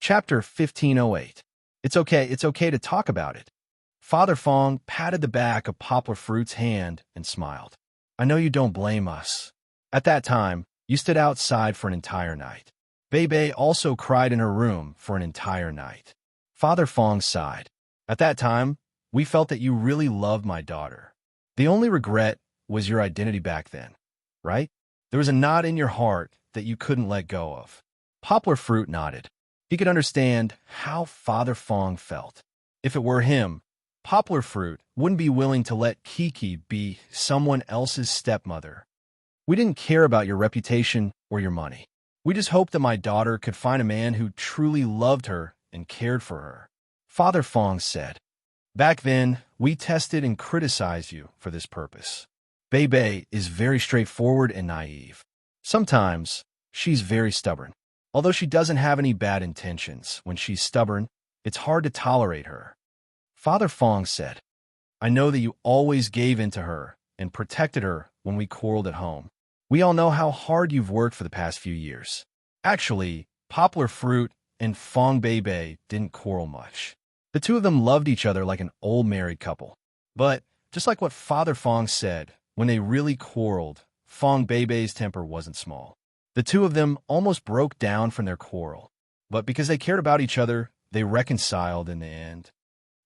Chapter 1508. It's okay to talk about it. Father Fong patted the back of Poplar Fruit's hand and smiled. I know you don't blame us. At that time, you stood outside for an entire night. Bebe also cried in her room for an entire night. Father Fong sighed. At that time, we felt that you really loved my daughter. The only regret was your identity back then, right? There was a knot in your heart that you couldn't let go of. Poplar Fruit nodded. He could understand how Father Fong felt. If it were him, Poplar Fruit wouldn't be willing to let Kiki be someone else's stepmother. We didn't care about your reputation or your money. We just hoped that my daughter could find a man who truly loved her and cared for her. Father Fong said, back then, we tested and criticized you for this purpose. Bebe is very straightforward and naive. Sometimes, she's very stubborn. Although she doesn't have any bad intentions, when she's stubborn, it's hard to tolerate her. Father Fong said, I know that you always gave in to her and protected her when we quarreled at home. We all know how hard you've worked for the past few years. Actually, Poplar Fruit and Fong Bebe didn't quarrel much. The two of them loved each other like an old married couple. But, just like what Father Fong said, when they really quarreled, Fong Bebe's temper wasn't small. The two of them almost broke down from their quarrel. But because they cared about each other, they reconciled in the end.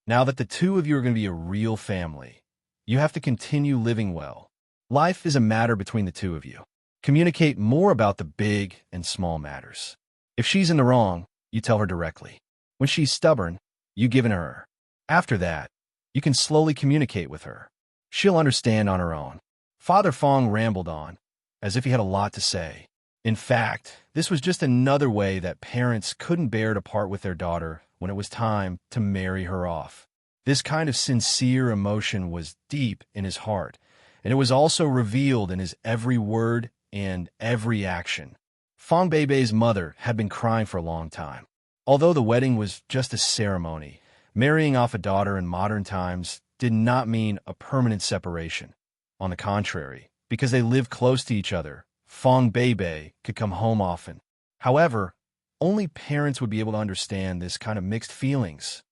Now that the two of you are going to be a real family, you have to continue living well. Life is a matter between the two of you. Communicate more about the big and small matters. If she's in the wrong, you tell her directly. When she's stubborn, you give in to her. After that, you can slowly communicate with her. She'll understand on her own. Father Fong rambled on, as if he had a lot to say. In fact, this was just another way that parents couldn't bear to part with their daughter when it was time to marry her off. This kind of sincere emotion was deep in his heart, and it was also revealed in his every word and every action. Fong Bebe's mother had been crying for a long time. Although the wedding was just a ceremony, marrying off a daughter in modern times did not mean a permanent separation. On the contrary, because they lived close to each other, Fong Bebe could come home often. However, only parents would be able to understand this kind of mixed feelings.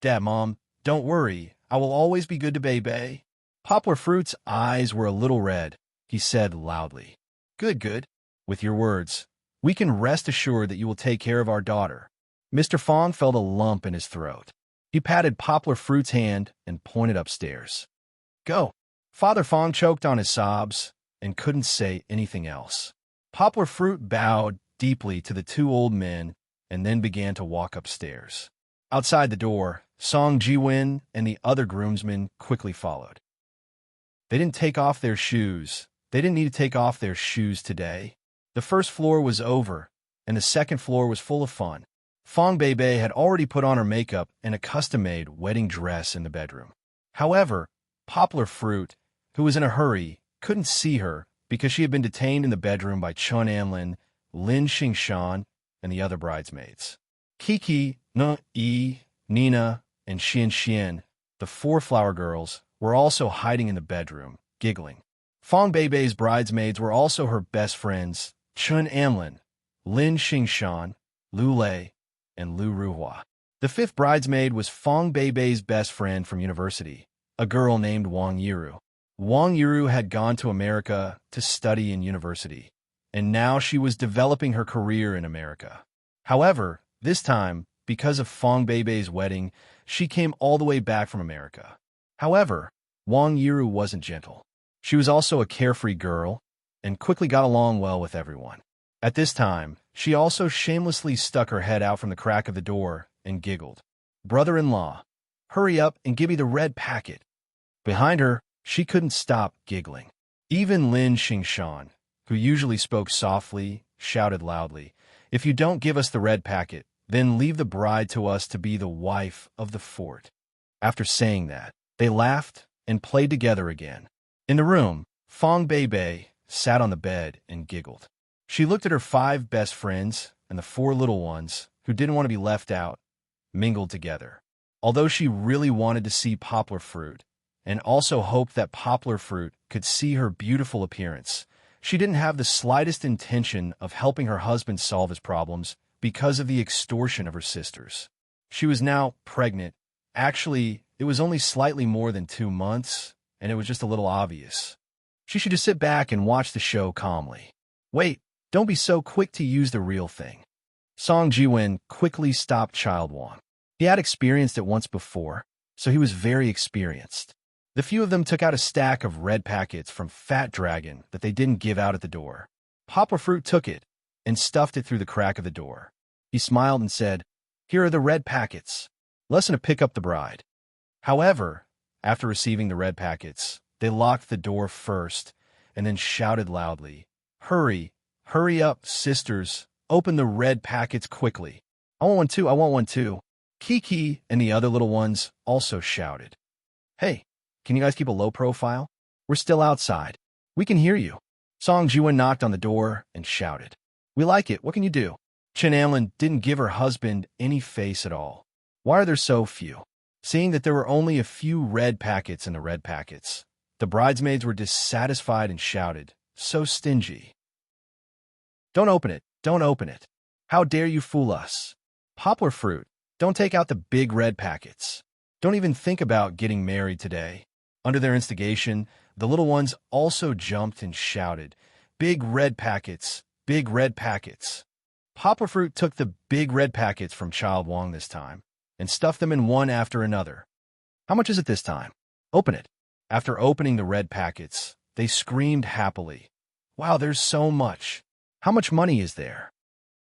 Dad, Mom, don't worry, I will always be good to Bebe. Poplar Fruit's eyes were a little red. He said loudly, Good. With your words, we can rest assured that you will take care of our daughter. Mr. Fong felt a lump in his throat. He patted Poplar Fruit's hand and pointed upstairs. Go. Father Fong choked on his sobs and couldn't say anything else. Poplar Fruit bowed deeply to the two old men and then began to walk upstairs. Outside the door, Song Ji-win and the other groomsmen quickly followed. They didn't take off their shoes. They didn't need to take off their shoes today. The first floor was over, and the second floor was full of fun. Fong Bebe had already put on her makeup and a custom-made wedding dress in the bedroom. However, Poplar Fruit, who was in a hurry, couldn't see her because she had been detained in the bedroom by Chun Anlin, Lin Xingshan, and the other bridesmaids. Kiki, Nina, and Xian, the four flower girls, were also hiding in the bedroom, giggling. Fong Bebe's bridesmaids were also her best friends, Chun Anlin, Lin Xingshan, Lu Lei, and Lu Ruhua. The fifth bridesmaid was Fong Bebe's best friend from university, a girl named Wang Yiru. Wang Yiru had gone to America to study in university, and now she was developing her career in America. However, this time, because of Fong Bebe's wedding, she came all the way back from America. However, Wang Yiru wasn't gentle. She was also a carefree girl and quickly got along well with everyone. At this time, she also shamelessly stuck her head out from the crack of the door and giggled. Brother-in-law, hurry up and give me the red packet. Behind her, she couldn't stop giggling. Even Lin Xingshan, who usually spoke softly, shouted loudly, If you don't give us the red packet, then leave the bride to us to be the wife of the fort. After saying that, they laughed and played together again. In the room, Fong Bebe sat on the bed and giggled. She looked at her 5 best friends, and the 4 little ones, who didn't want to be left out, mingled together. Although she really wanted to see Poplar Fruit, and also hoped that Poplar Fruit could see her beautiful appearance, she didn't have the slightest intention of helping her husband solve his problems because of the extortion of her sisters. She was now pregnant. Actually, it was only slightly more than 2 months, and it was just a little obvious. She should just sit back and watch the show calmly. Wait, don't be so quick to use the real thing. Song Jiwon quickly stopped Child Won. He had experienced it once before, so he was very experienced. The few of them took out a stack of red packets from Fat Dragon that they didn't give out at the door. Poplar Fruit took it and stuffed it through the crack of the door. He smiled and said, "Here are the red packets. Lesson to pick up the bride." However, after receiving the red packets, they locked the door first and then shouted loudly, "Hurry, hurry up, sisters. Open the red packets quickly. I want one too, I want one too." Kiki and the other little ones also shouted. "Hey, can you guys keep a low profile? We're still outside. We can hear you." Song Jiwon knocked on the door and shouted, "We like it. What can you do?" Chin Amlin didn't give her husband any face at all. Why are there so few? Seeing that there were only a few red packets in the red packets, the bridesmaids were dissatisfied and shouted, "So stingy. Don't open it. Don't open it. How dare you fool us? Poplar Fruit, don't take out the big red packets. Don't even think about getting married today." Under their instigation, the little ones also jumped and shouted, "Big red packets, big red packets." Poplar Fruit took the big red packets from Child Wong this time and stuffed them in one after another. "How much is it this time? Open it." After opening the red packets, they screamed happily, "Wow, there's so much. How much money is there?"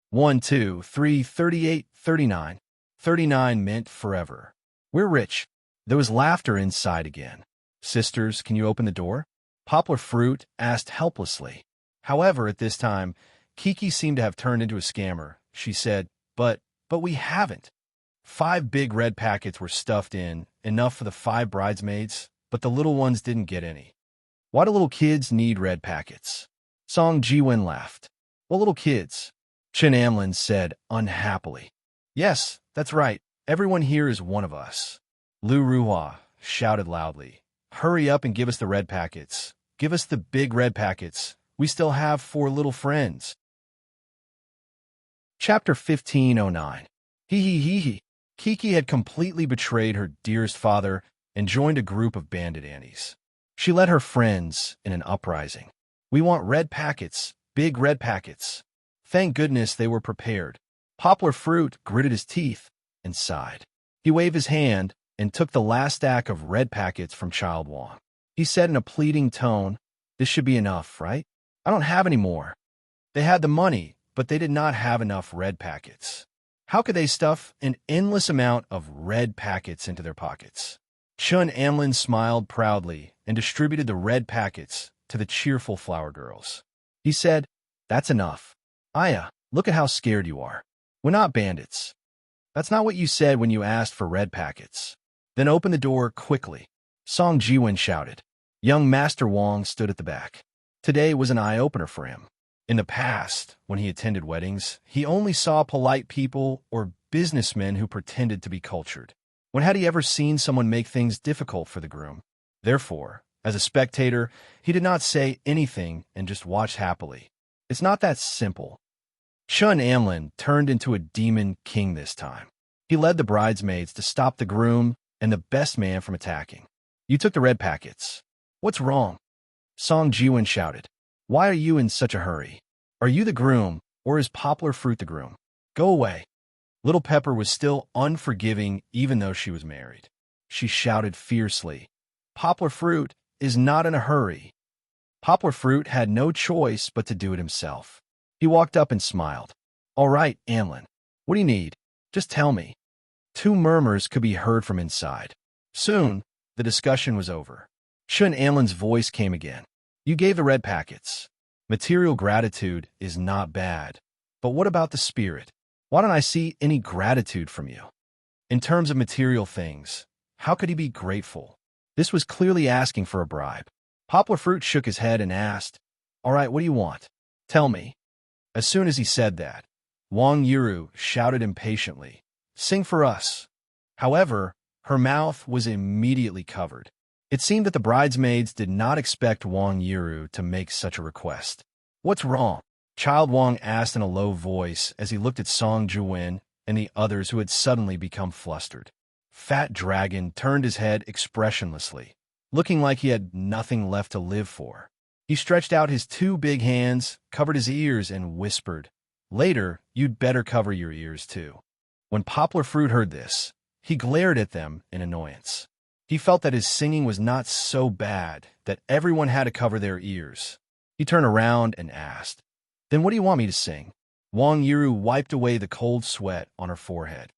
1, 2, 3, 38, 39. 39 meant forever. "We're rich." There was laughter inside again. "Sisters, can you open the door?" Poplar Fruit asked helplessly. However, at this time, Kiki seemed to have turned into a scammer. She said, But we haven't." 5 big red packets were stuffed in, enough for the 5 bridesmaids, but the little ones didn't get any. "Why do little kids need red packets?" Song Jiwon laughed. "What little kids?" Chin Amlin said unhappily. "Yes, that's right. Everyone here is one of us." Lu Ruhua shouted loudly, "Hurry up and give us the red packets. Give us the big red packets. We still have 4 little friends." Chapter 1509. Hee hee hee hee. Kiki had completely betrayed her dearest father and joined a group of bandit annies. She led her friends in an uprising. "We want red packets, big red packets." Thank goodness they were prepared. Poplar Fruit gritted his teeth and sighed. He waved his hand and took the last stack of red packets from Child Wong. He said in a pleading tone, "This should be enough, right? I don't have any more." They had the money, but they did not have enough red packets. How could they stuff an endless amount of red packets into their pockets? Chun Amlin smiled proudly and distributed the red packets to the cheerful flower girls. He said, "That's enough. Aya, look at how scared you are. We're not bandits." "That's not what you said when you asked for red packets." "Then open the door quickly." Song Jiwon shouted. Young Master Wong stood at the back. Today was an eye-opener for him. In the past, when he attended weddings, he only saw polite people or businessmen who pretended to be cultured. When had he ever seen someone make things difficult for the groom? Therefore, as a spectator, he did not say anything and just watched happily. It's not that simple. Chun Amlin turned into a demon king this time. He led the bridesmaids to stop the groom and the best man from attacking. "You took the red packets. What's wrong?" Song Jiwon shouted. "Why are you in such a hurry? Are you the groom, or is Poplar Fruit the groom? Go away." Little Pepper was still unforgiving even though she was married. She shouted fiercely, "Poplar Fruit is not in a hurry." Poplar Fruit had no choice but to do it himself. He walked up and smiled. "All right, Amlin. What do you need? Just tell me." 2 murmurs could be heard from inside. Soon, the discussion was over. Chun Amlin's voice came again. "You gave the red packets. Material gratitude is not bad. But what about the spirit? Why don't I see any gratitude from you?" In terms of material things, how could he be grateful? This was clearly asking for a bribe. Poplar Fruit shook his head and asked, "All right, what do you want? Tell me." As soon as he said that, Wang Yiru shouted impatiently, "Sing for us." However, her mouth was immediately covered. It seemed that the bridesmaids did not expect Wang Yiru to make such a request. "What's wrong?" Child Wang asked in a low voice as he looked at Song Juwen and the others who had suddenly become flustered. Fat Dragon turned his head expressionlessly, looking like he had nothing left to live for. He stretched out his two big hands, covered his ears, and whispered, "Later, you'd better cover your ears too." When Poplar Fruit heard this, he glared at them in annoyance. He felt that his singing was not so bad that everyone had to cover their ears. He turned around and asked, "Then what do you want me to sing?" Wang Yiru wiped away the cold sweat on her forehead.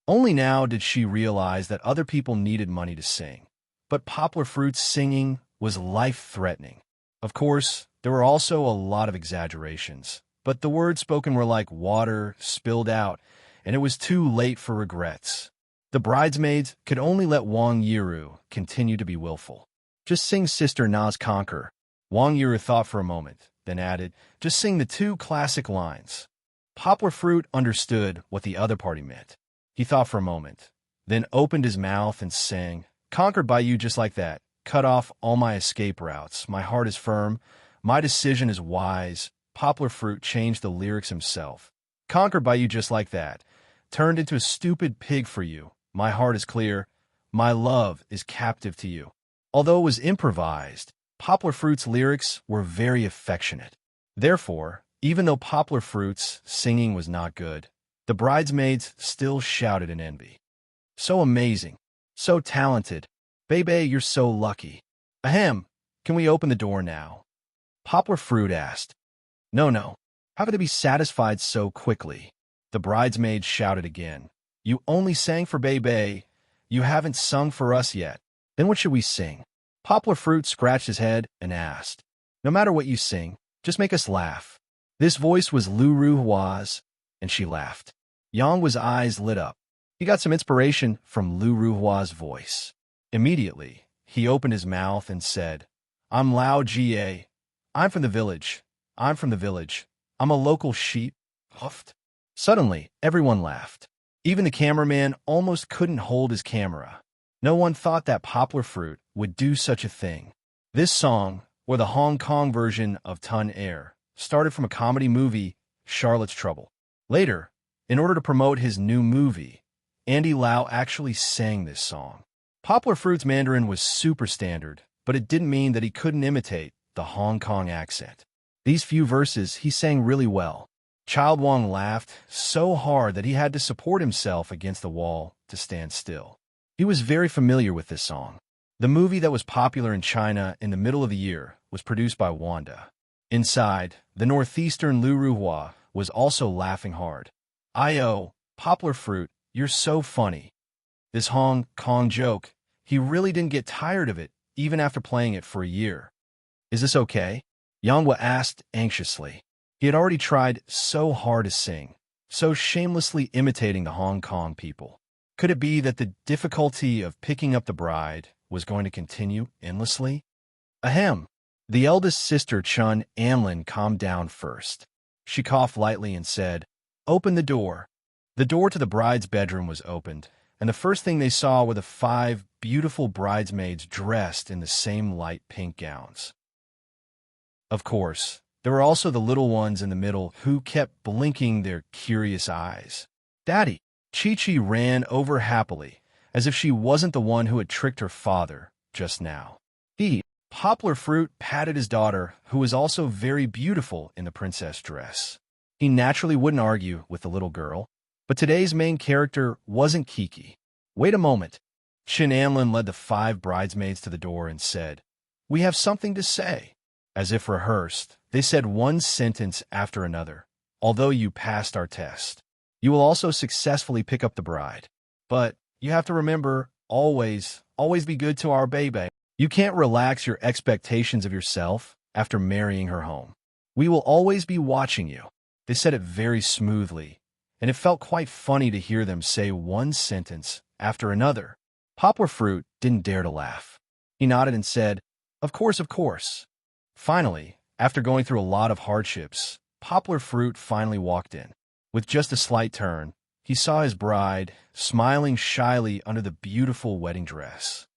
Only now did she realize that other people needed money to sing, but Poplar Fruit's singing was life-threatening. Of course, there were also a lot of exaggerations, but the words spoken were like water spilled out, and it was too late for regrets. The bridesmaids could only let Wang Yiru continue to be willful. "Just sing Sister Na's Conquer." Wang Yiru thought for a moment, then added, "Just sing the two classic lines." Poplar Fruit understood what the other party meant. He thought for a moment, then opened his mouth and sang, "Conquered by you just like that. Cut off all my escape routes. My heart is firm. My decision is wise." Poplar Fruit changed the lyrics himself. "Conquered by you just like that. Turned into a stupid pig for you. My heart is clear. My love is captive to you." Although it was improvised, Poplar Fruit's lyrics were very affectionate. Therefore, even though Poplar Fruit's singing was not good, the bridesmaids still shouted in envy. "So amazing. So talented. Bebe, you're so lucky." "Ahem. Can we open the door now?" Poplar Fruit asked. No. How could they be satisfied so quickly?" The bridesmaids shouted again. "You only sang for Bebe. You haven't sung for us yet. Then what should we sing?" Poplar Fruit scratched his head and asked, "No matter what you sing, just make us laugh." This voice was Lu Ruhua's, and she laughed. Yang's eyes lit up. He got some inspiration from Lu Ruhua's voice. Immediately, he opened his mouth and said, "I'm Lao Jie. I'm from the village. I'm from the village. I'm a local sheep." Huffed. Suddenly, everyone laughed. Even the cameraman almost couldn't hold his camera. No one thought that Poplar Fruit would do such a thing. This song, or the Hong Kong version of Ton Air, started from a comedy movie, Charlotte's Trouble. Later, in order to promote his new movie, Andy Lau actually sang this song. Poplar Fruit's Mandarin was super standard, but it didn't mean that he couldn't imitate the Hong Kong accent. These few verses he sang really well. Child Wang laughed so hard that he had to support himself against the wall to stand still. He was very familiar with this song. The movie that was popular in China in the middle of the year was produced by Wanda. Inside, the northeastern Lu Ruhua was also laughing hard. "Io, Poplar Fruit, you're so funny." This Hong Kong joke, he really didn't get tired of it even after playing it for a year. "Is this okay?" Yanghua asked anxiously. He had already tried so hard to sing, so shamelessly imitating the Hong Kong people. Could it be that the difficulty of picking up the bride was going to continue endlessly? Ahem. The eldest sister Chun Anlin calmed down first. She coughed lightly and said, "Open the door." The door to the bride's bedroom was opened, and the first thing they saw were the 5 beautiful bridesmaids dressed in the same light pink gowns. Of course, there were also the little ones in the middle who kept blinking their curious eyes. "Daddy!" Chi-Chi ran over happily, as if she wasn't the one who had tricked her father just now. Poplar Fruit patted his daughter, who was also very beautiful in the princess dress. He naturally wouldn't argue with the little girl, but today's main character wasn't Kiki. "Wait a moment." Chin Anlin led the 5 bridesmaids to the door and said, "We have something to say." As if rehearsed, they said one sentence after another. "Although you passed our test, you will also successfully pick up the bride. But you have to remember, always be good to our baby. You can't relax your expectations of yourself after marrying her home. We will always be watching you." They said it very smoothly, and it felt quite funny to hear them say one sentence after another. Poplar Fruit didn't dare to laugh. He nodded and said, Of course." Finally, after going through a lot of hardships, Poplar Fruit finally walked in. With just a slight turn, he saw his bride, smiling shyly under the beautiful wedding dress.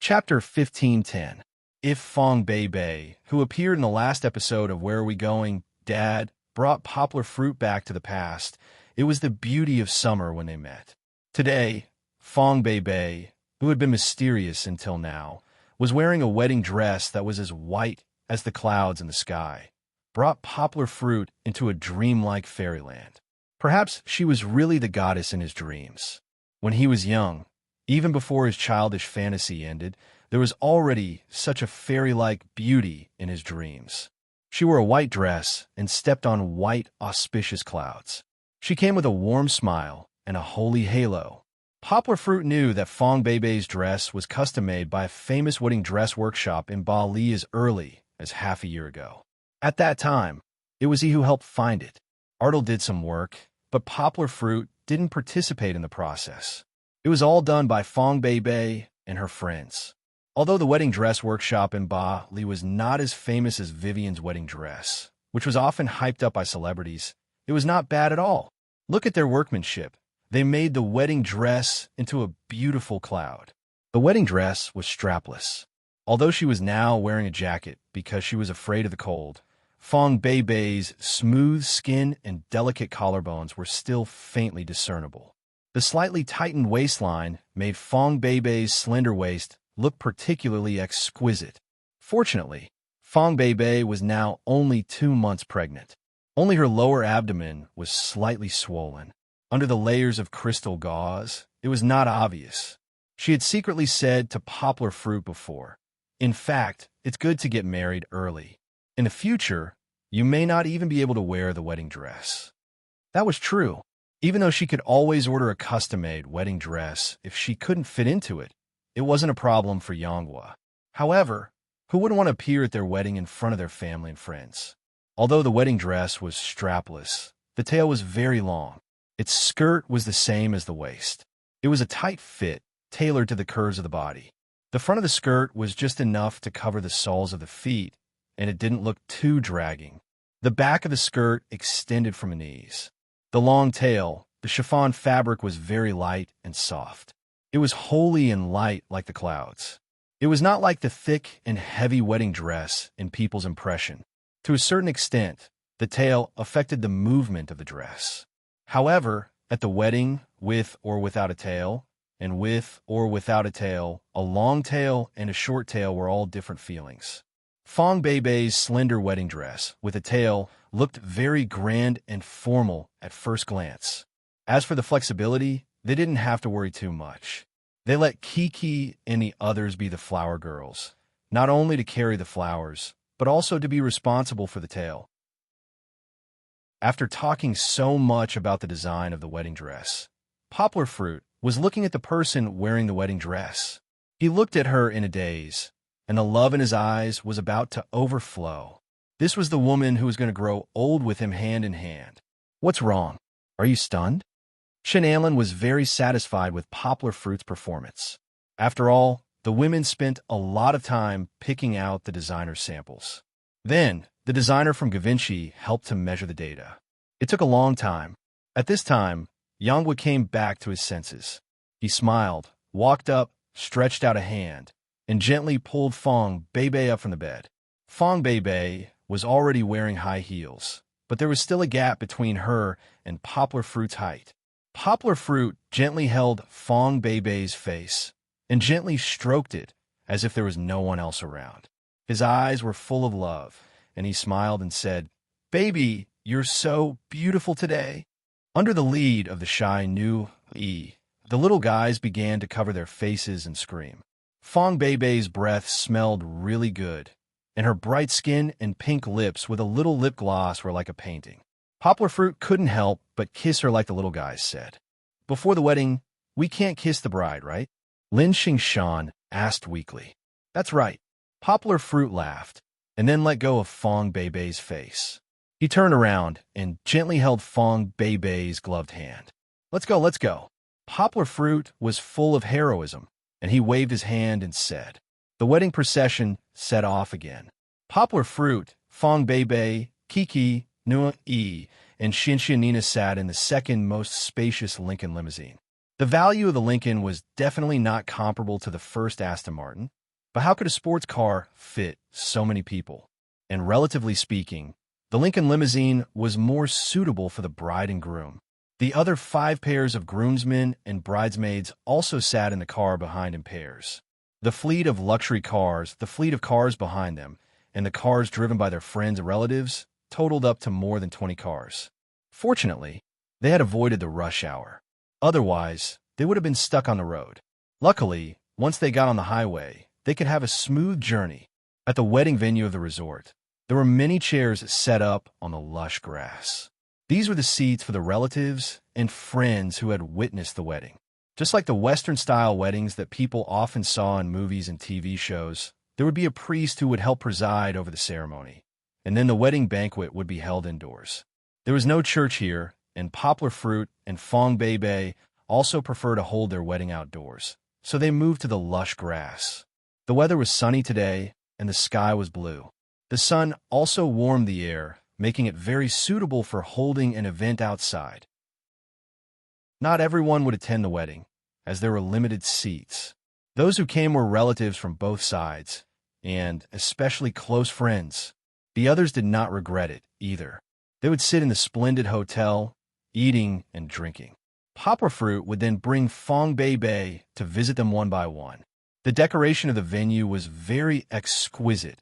Chapter 15:10. If Fong Bei, who appeared in the last episode of Where Are We Going, Dad, brought poplar fruit back to the past, it was the beauty of summer when they met. Today, Fong Bei, who had been mysterious until now, was wearing a wedding dress that was as white as the clouds in the sky, brought poplar fruit into a dreamlike fairyland. Perhaps she was really the goddess in his dreams. When he was young, even before his childish fantasy ended, there was already such a fairy-like beauty in his dreams. She wore a white dress and stepped on white, auspicious clouds. She came with a warm smile and a holy halo. Poplar Fruit knew that Fong Bei's dress was custom-made by a famous wedding dress workshop in Bali as early as half a year ago. At that time, it was he who helped find it. Artel did some work, but Poplar Fruit didn't participate in the process. It was all done by Fong Bei and her friends. Although the wedding dress workshop in Bali was not as famous as Vivian's wedding dress, which was often hyped up by celebrities, it was not bad at all. Look at their workmanship. They made the wedding dress into a beautiful cloud. The wedding dress was strapless. Although she was now wearing a jacket because she was afraid of the cold, Fong Bei's smooth skin and delicate collarbones were still faintly discernible. The slightly tightened waistline made Fong Bei's slender waist look particularly exquisite. Fortunately, Fong Bei was now only 2 months pregnant. Only her lower abdomen was slightly swollen. Under the layers of crystal gauze, it was not obvious. She had secretly said to Poplar Fruit before, "In fact, it's good to get married early. In the future, you may not even be able to wear the wedding dress." That was true. Even though she could always order a custom-made wedding dress if she couldn't fit into it, it wasn't a problem for Yonghua. However, who wouldn't want to appear at their wedding in front of their family and friends? Although the wedding dress was strapless, the tail was very long. Its skirt was the same as the waist. It was a tight fit, tailored to the curves of the body. The front of the skirt was just enough to cover the soles of the feet, and it didn't look too dragging. The back of the skirt extended from the knees. The long tail, the chiffon fabric was very light and soft. It was holy and light like the clouds. It was not like the thick and heavy wedding dress in people's impression. To a certain extent, the tail affected the movement of the dress. However, at the wedding, with or without a tail, and with or without a tail, a long tail and a short tail were all different feelings. Fong Bei's slender wedding dress, with a tail, looked very grand and formal at first glance. As for the flexibility, they didn't have to worry too much. They let Kiki and the others be the flower girls, not only to carry the flowers, but also to be responsible for the tail. After talking so much about the design of the wedding dress, Poplar Fruit was looking at the person wearing the wedding dress. He looked at her in a daze, and the love in his eyes was about to overflow. This was the woman who was going to grow old with him hand in hand. What's wrong? Are you stunned? Shen Anlin was very satisfied with Poplar Fruit's performance. After all, the women spent a lot of time picking out the designer's samples. Then, the designer from Givenchy helped to measure the data. It took a long time. At this time, Yonghua came back to his senses. He smiled, walked up, stretched out a hand, and gently pulled Fong Bei up from the bed. Fong Bei was already wearing high heels, but there was still a gap between her and Poplar Fruit's height. Poplar Fruit gently held Fong Bei's face and gently stroked it as if there was no one else around. His eyes were full of love, and he smiled and said, "Baby, you're so beautiful today." Under the lead of the shy Nu Yi, the little guys began to cover their faces and scream. Fong Bei's breath smelled really good, and her bright skin and pink lips with a little lip gloss were like a painting. Poplar Fruit couldn't help but kiss her like the little guys said. Before the wedding, we can't kiss the bride, right? Lin Xingshan asked weakly. That's right. Poplar Fruit laughed, and then let go of Fong Bei's face. He turned around and gently held Fong Bei's gloved hand. Let's go, let's go. Poplar Fruit was full of heroism, and he waved his hand and said. The wedding procession set off again. Poplar Fruit, Fong Bei, Kiki, Nu Yi, and Xianxianina sat in the second most spacious Lincoln limousine. The value of the Lincoln was definitely not comparable to the first Aston Martin, But how could a sports car fit so many people? And relatively speaking, the Lincoln limousine was more suitable for the bride and groom. The other 5 pairs of groomsmen and bridesmaids also sat in the car behind in pairs. The fleet of cars behind them, and the cars driven by their friends and relatives totaled up to more than 20 cars. Fortunately, they had avoided the rush hour. Otherwise, they would have been stuck on the road. Luckily, once they got on the highway, they could have a smooth journey. At the wedding venue of the resort, there were many chairs set up on the lush grass. These were the seats for the relatives and friends who had witnessed the wedding. Just like the Western-style weddings that people often saw in movies and TV shows, there would be a priest who would help preside over the ceremony, and then the wedding banquet would be held indoors. There was no church here, and Poplar Fruit and Phong Bei Bei also prefer to hold their wedding outdoors, so they moved to the lush grass. The weather was sunny today, and the sky was blue. The sun also warmed the air, making it very suitable for holding an event outside. Not everyone would attend the wedding, as there were limited seats. Those who came were relatives from both sides, and especially close friends. The others did not regret it, either. They would sit in the splendid hotel, eating and drinking. Poplar Fruit would then bring Phong Bei Bei to visit them one by one. The decoration of the venue was very exquisite,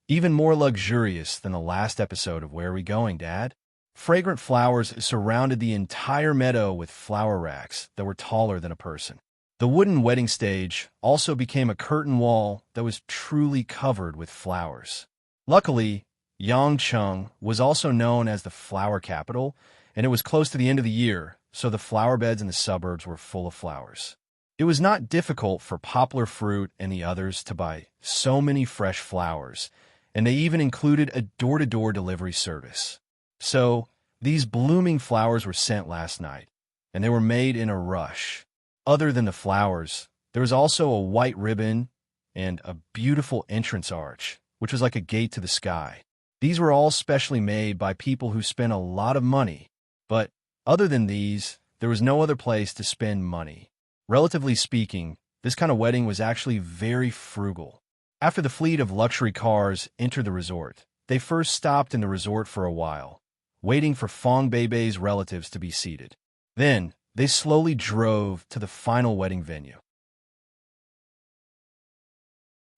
even more luxurious than the last episode of Where Are We Going, Dad? Fragrant flowers surrounded the entire meadow with flower racks that were taller than a person. The wooden wedding stage also became a curtain wall that was truly covered with flowers. Luckily, Yangcheng was also known as the flower capital, and it was close to the end of the year, so the flower beds in the suburbs were full of flowers. It was not difficult for Poplar Fruit and the others to buy so many fresh flowers, and they even included a door-to-door delivery service. So, these blooming flowers were sent last night, and they were made in a rush. Other than the flowers, there was also a white ribbon and a beautiful entrance arch, which was like a gate to the sky. These were all specially made by people who spent a lot of money, but other than these, there was no other place to spend money. Relatively speaking, this kind of wedding was actually very frugal. After the fleet of luxury cars entered the resort, they first stopped in the resort for a while, waiting for Phong Bei Bei's relatives to be seated. Then, they slowly drove to the final wedding venue.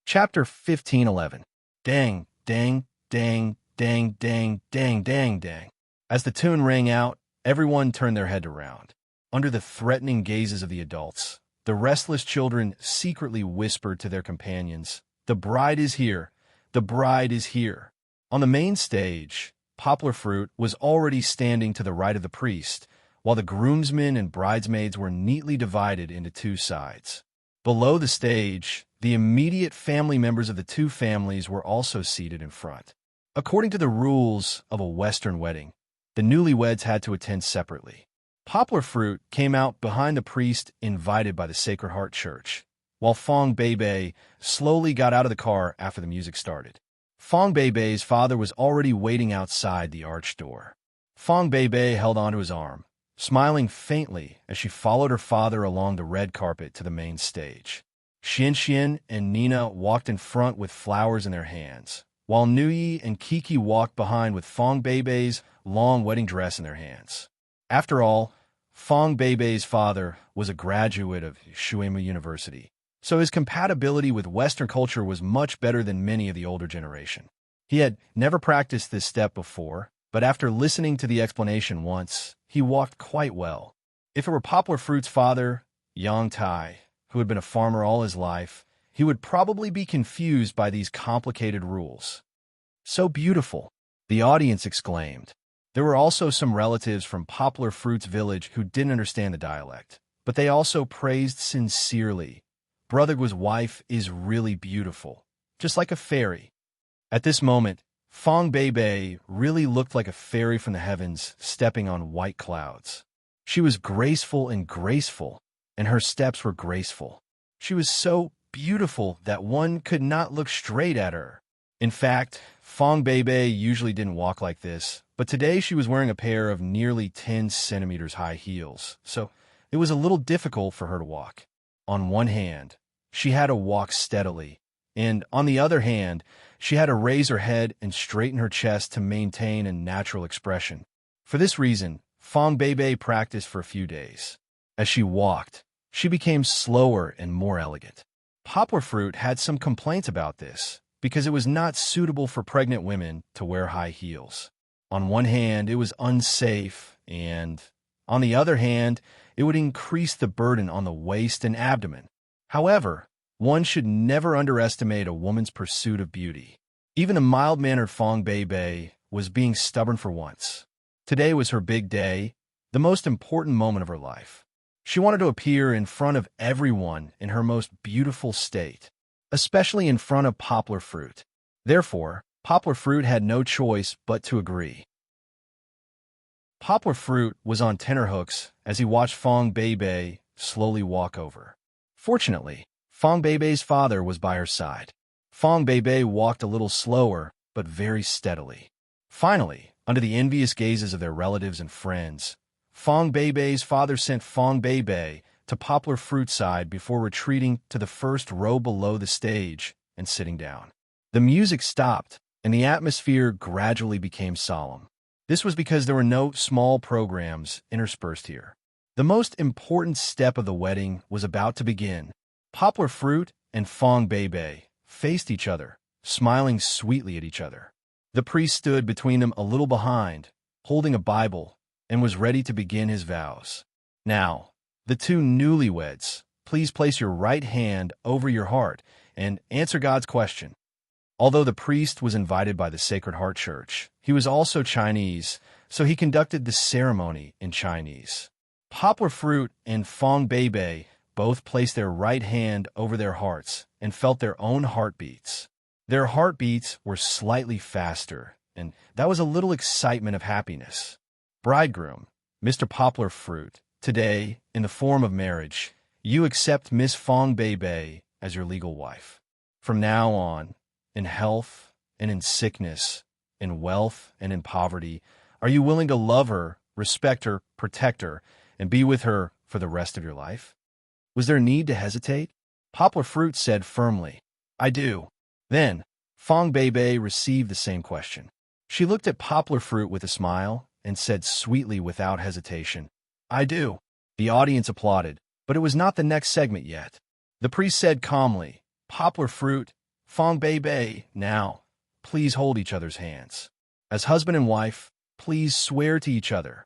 Chapter 15:11. Dang, dang, dang, dang, dang, dang, dang, dang. As the tune rang out, everyone turned their head around. Under the threatening gazes of the adults, the restless children secretly whispered to their companions, "The bride is here! The bride is here!" On the main stage, Poplar Fruit was already standing to the right of the priest, while the groomsmen and bridesmaids were neatly divided into 2 sides. Below the stage, the immediate family members of the 2 families were also seated in front. According to the rules of a Western wedding, the newlyweds had to attend separately. Poplar Fruit came out behind the priest invited by the Sacred Heart Church, while Phong Bei Bei slowly got out of the car after the music started. Phong Bei Bei's father was already waiting outside the arched door. Phong Bei Bei held onto his arm, smiling faintly as she followed her father along the red carpet to the main stage. Xian and Nina walked in front with flowers in their hands, while Nuyi and Kiki walked behind with Phong Bei Bei's long wedding dress in their hands. After all, Phong Bei Bei's father was a graduate of Shuima University, so his compatibility with Western culture was much better than many of the older generation. He had never practiced this step before, but after listening to the explanation once, he walked quite well. If it were Poplar Fruit's father, Yang Tai, who had been a farmer all his life, he would probably be confused by these complicated rules. "So beautiful," the audience exclaimed. There were also some relatives from Poplar Fruit's village who didn't understand the dialect, but they also praised sincerely. Brother's wife is really beautiful, just like a fairy. At this moment, Phong Bei Bei really looked like a fairy from the heavens stepping on white clouds. She was graceful, and her steps were graceful. She was so beautiful that one could not look straight at her. In fact, Phong Bei Bei usually didn't walk like this, but today she was wearing a pair of nearly 10 centimeters high heels, so it was a little difficult for her to walk. On one hand, she had to walk steadily, and on the other hand, she had to raise her head and straighten her chest to maintain a natural expression. For this reason, Fong Beibei practiced for a few days. As she walked, she became slower and more elegant. Poplar fruit had some complaints about this, because it was not suitable for pregnant women to wear high heels. On one hand, it was unsafe, and on the other hand, it would increase the burden on the waist and abdomen. However, one should never underestimate a woman's pursuit of beauty. Even a mild-mannered Fong Beibei was being stubborn for once. Today was her big day, the most important moment of her life. She wanted to appear in front of everyone in her most beautiful state, especially in front of Poplar fruit. Therefore, Poplar fruit had no choice but to agree. Poplar fruit was on tenterhooks as he watched Fong Beibei slowly walk over. Fortunately, Fong Beibei's father was by her side. Fong Beibei walked a little slower, but very steadily. Finally, under the envious gazes of their relatives and friends, Fong Beibei's father sent Fong Beibei to Poplar fruit side before retreating to the first row below the stage and sitting down. The music stopped, and the atmosphere gradually became solemn. This was because there were no small programs interspersed here. The most important step of the wedding was about to begin. Poplar fruit and Fong Beibei faced each other, smiling sweetly at each other. The priest stood between them a little behind, holding a Bible, and was ready to begin his vows. Now, the two newlyweds, please place your right hand over your heart and answer God's question. Although the priest was invited by the Sacred Heart Church, he was also Chinese, so he conducted the ceremony in Chinese. Poplar fruit and Fong Beibei both placed their right hand over their hearts and felt their own heartbeats. Their heartbeats were slightly faster, and that was a little excitement of happiness. Bridegroom, Mr. Poplar fruit, today, in the form of marriage, you accept Miss Fong Beibei as your legal wife. From now on, in health and in sickness, in wealth and in poverty, are you willing to love her, respect her, protect her, and be with her for the rest of your life? Was there need to hesitate? Poplar fruit said firmly, I do. Then, Fong Beibei received the same question. She looked at Poplar fruit with a smile and said sweetly without hesitation, I do. The audience applauded, but it was not the next segment yet. The priest said calmly, Poplar fruit, Fong Beibei, now, please hold each other's hands. As husband and wife, please swear to each other.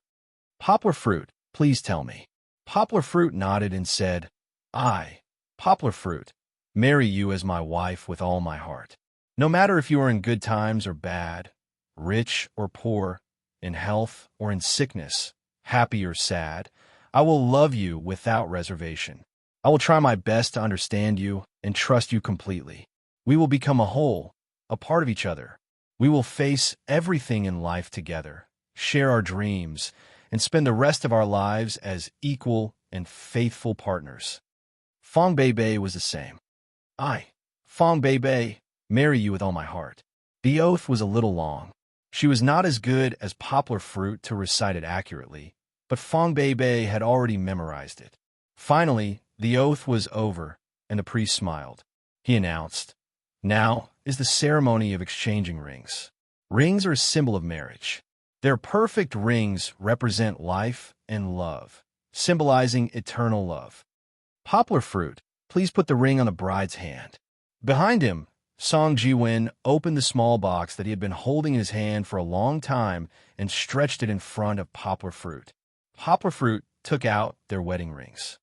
Poplar fruit, please tell me. Poplar fruit nodded and said, I, Poplar fruit, marry you as my wife with all my heart. No matter if you are in good times or bad, rich or poor, in health or in sickness, happy or sad, I will love you without reservation. I will try my best to understand you and trust you completely. We will become a whole, a part of each other. We will face everything in life together, share our dreams, and spend the rest of our lives as equal and faithful partners. Fong Beibei was the same. I, Fong Beibei, marry you with all my heart. The oath was a little long. She was not as good as Poplar fruit to recite it accurately, but Fong Beibei had already memorized it. Finally, the oath was over, and the priest smiled. He announced, Now is the ceremony of exchanging rings. Rings are a symbol of marriage. Their perfect rings represent life and love, symbolizing eternal love. Poplar fruit, please put the ring on the bride's hand. Behind him, Song Jiwen opened the small box that he had been holding in his hand for a long time and stretched it in front of Poplar fruit. Poplar fruit took out their wedding rings.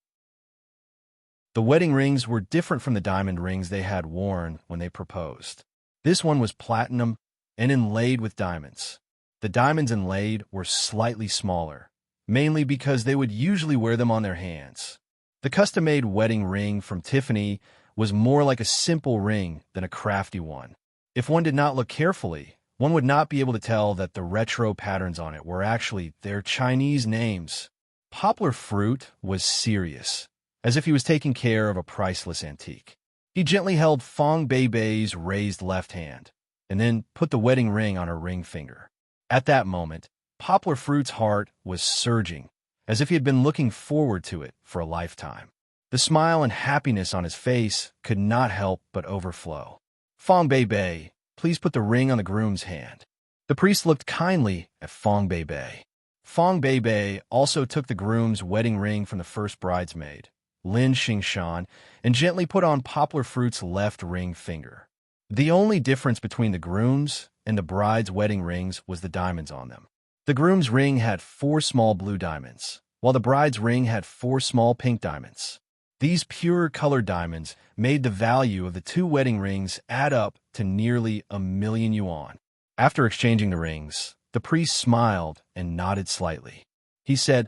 The wedding rings were different from the diamond rings they had worn when they proposed. This one was platinum and inlaid with diamonds. The diamonds inlaid were slightly smaller, mainly because they would usually wear them on their hands. The custom-made wedding ring from Tiffany was more like a simple ring than a crafty one. If one did not look carefully, one would not be able to tell that the retro patterns on it were actually their Chinese names. Poplar fruit was serious, as if he was taking care of a priceless antique. He gently held Fong Beibei's raised left hand, and then put the wedding ring on her ring finger. At that moment, Poplar fruit's heart was surging, as if he had been looking forward to it for a lifetime. The smile and happiness on his face could not help but overflow. Fong Bei Bei, please put the ring on the groom's hand. The priest looked kindly at Fong Bei Bei. Fong Bei Bei also took the groom's wedding ring from the first bridesmaid, Lin Xingshan, and gently put on Poplar Fruit's left ring finger. The only difference between the groom's and the bride's wedding rings was the diamonds on them. The groom's ring had 4 small blue diamonds, while the bride's ring had 4 small pink diamonds. These pure colored diamonds made the value of the 2 wedding rings add up to nearly 1,000,000 yuan. After exchanging the rings, the priest smiled and nodded slightly. He said,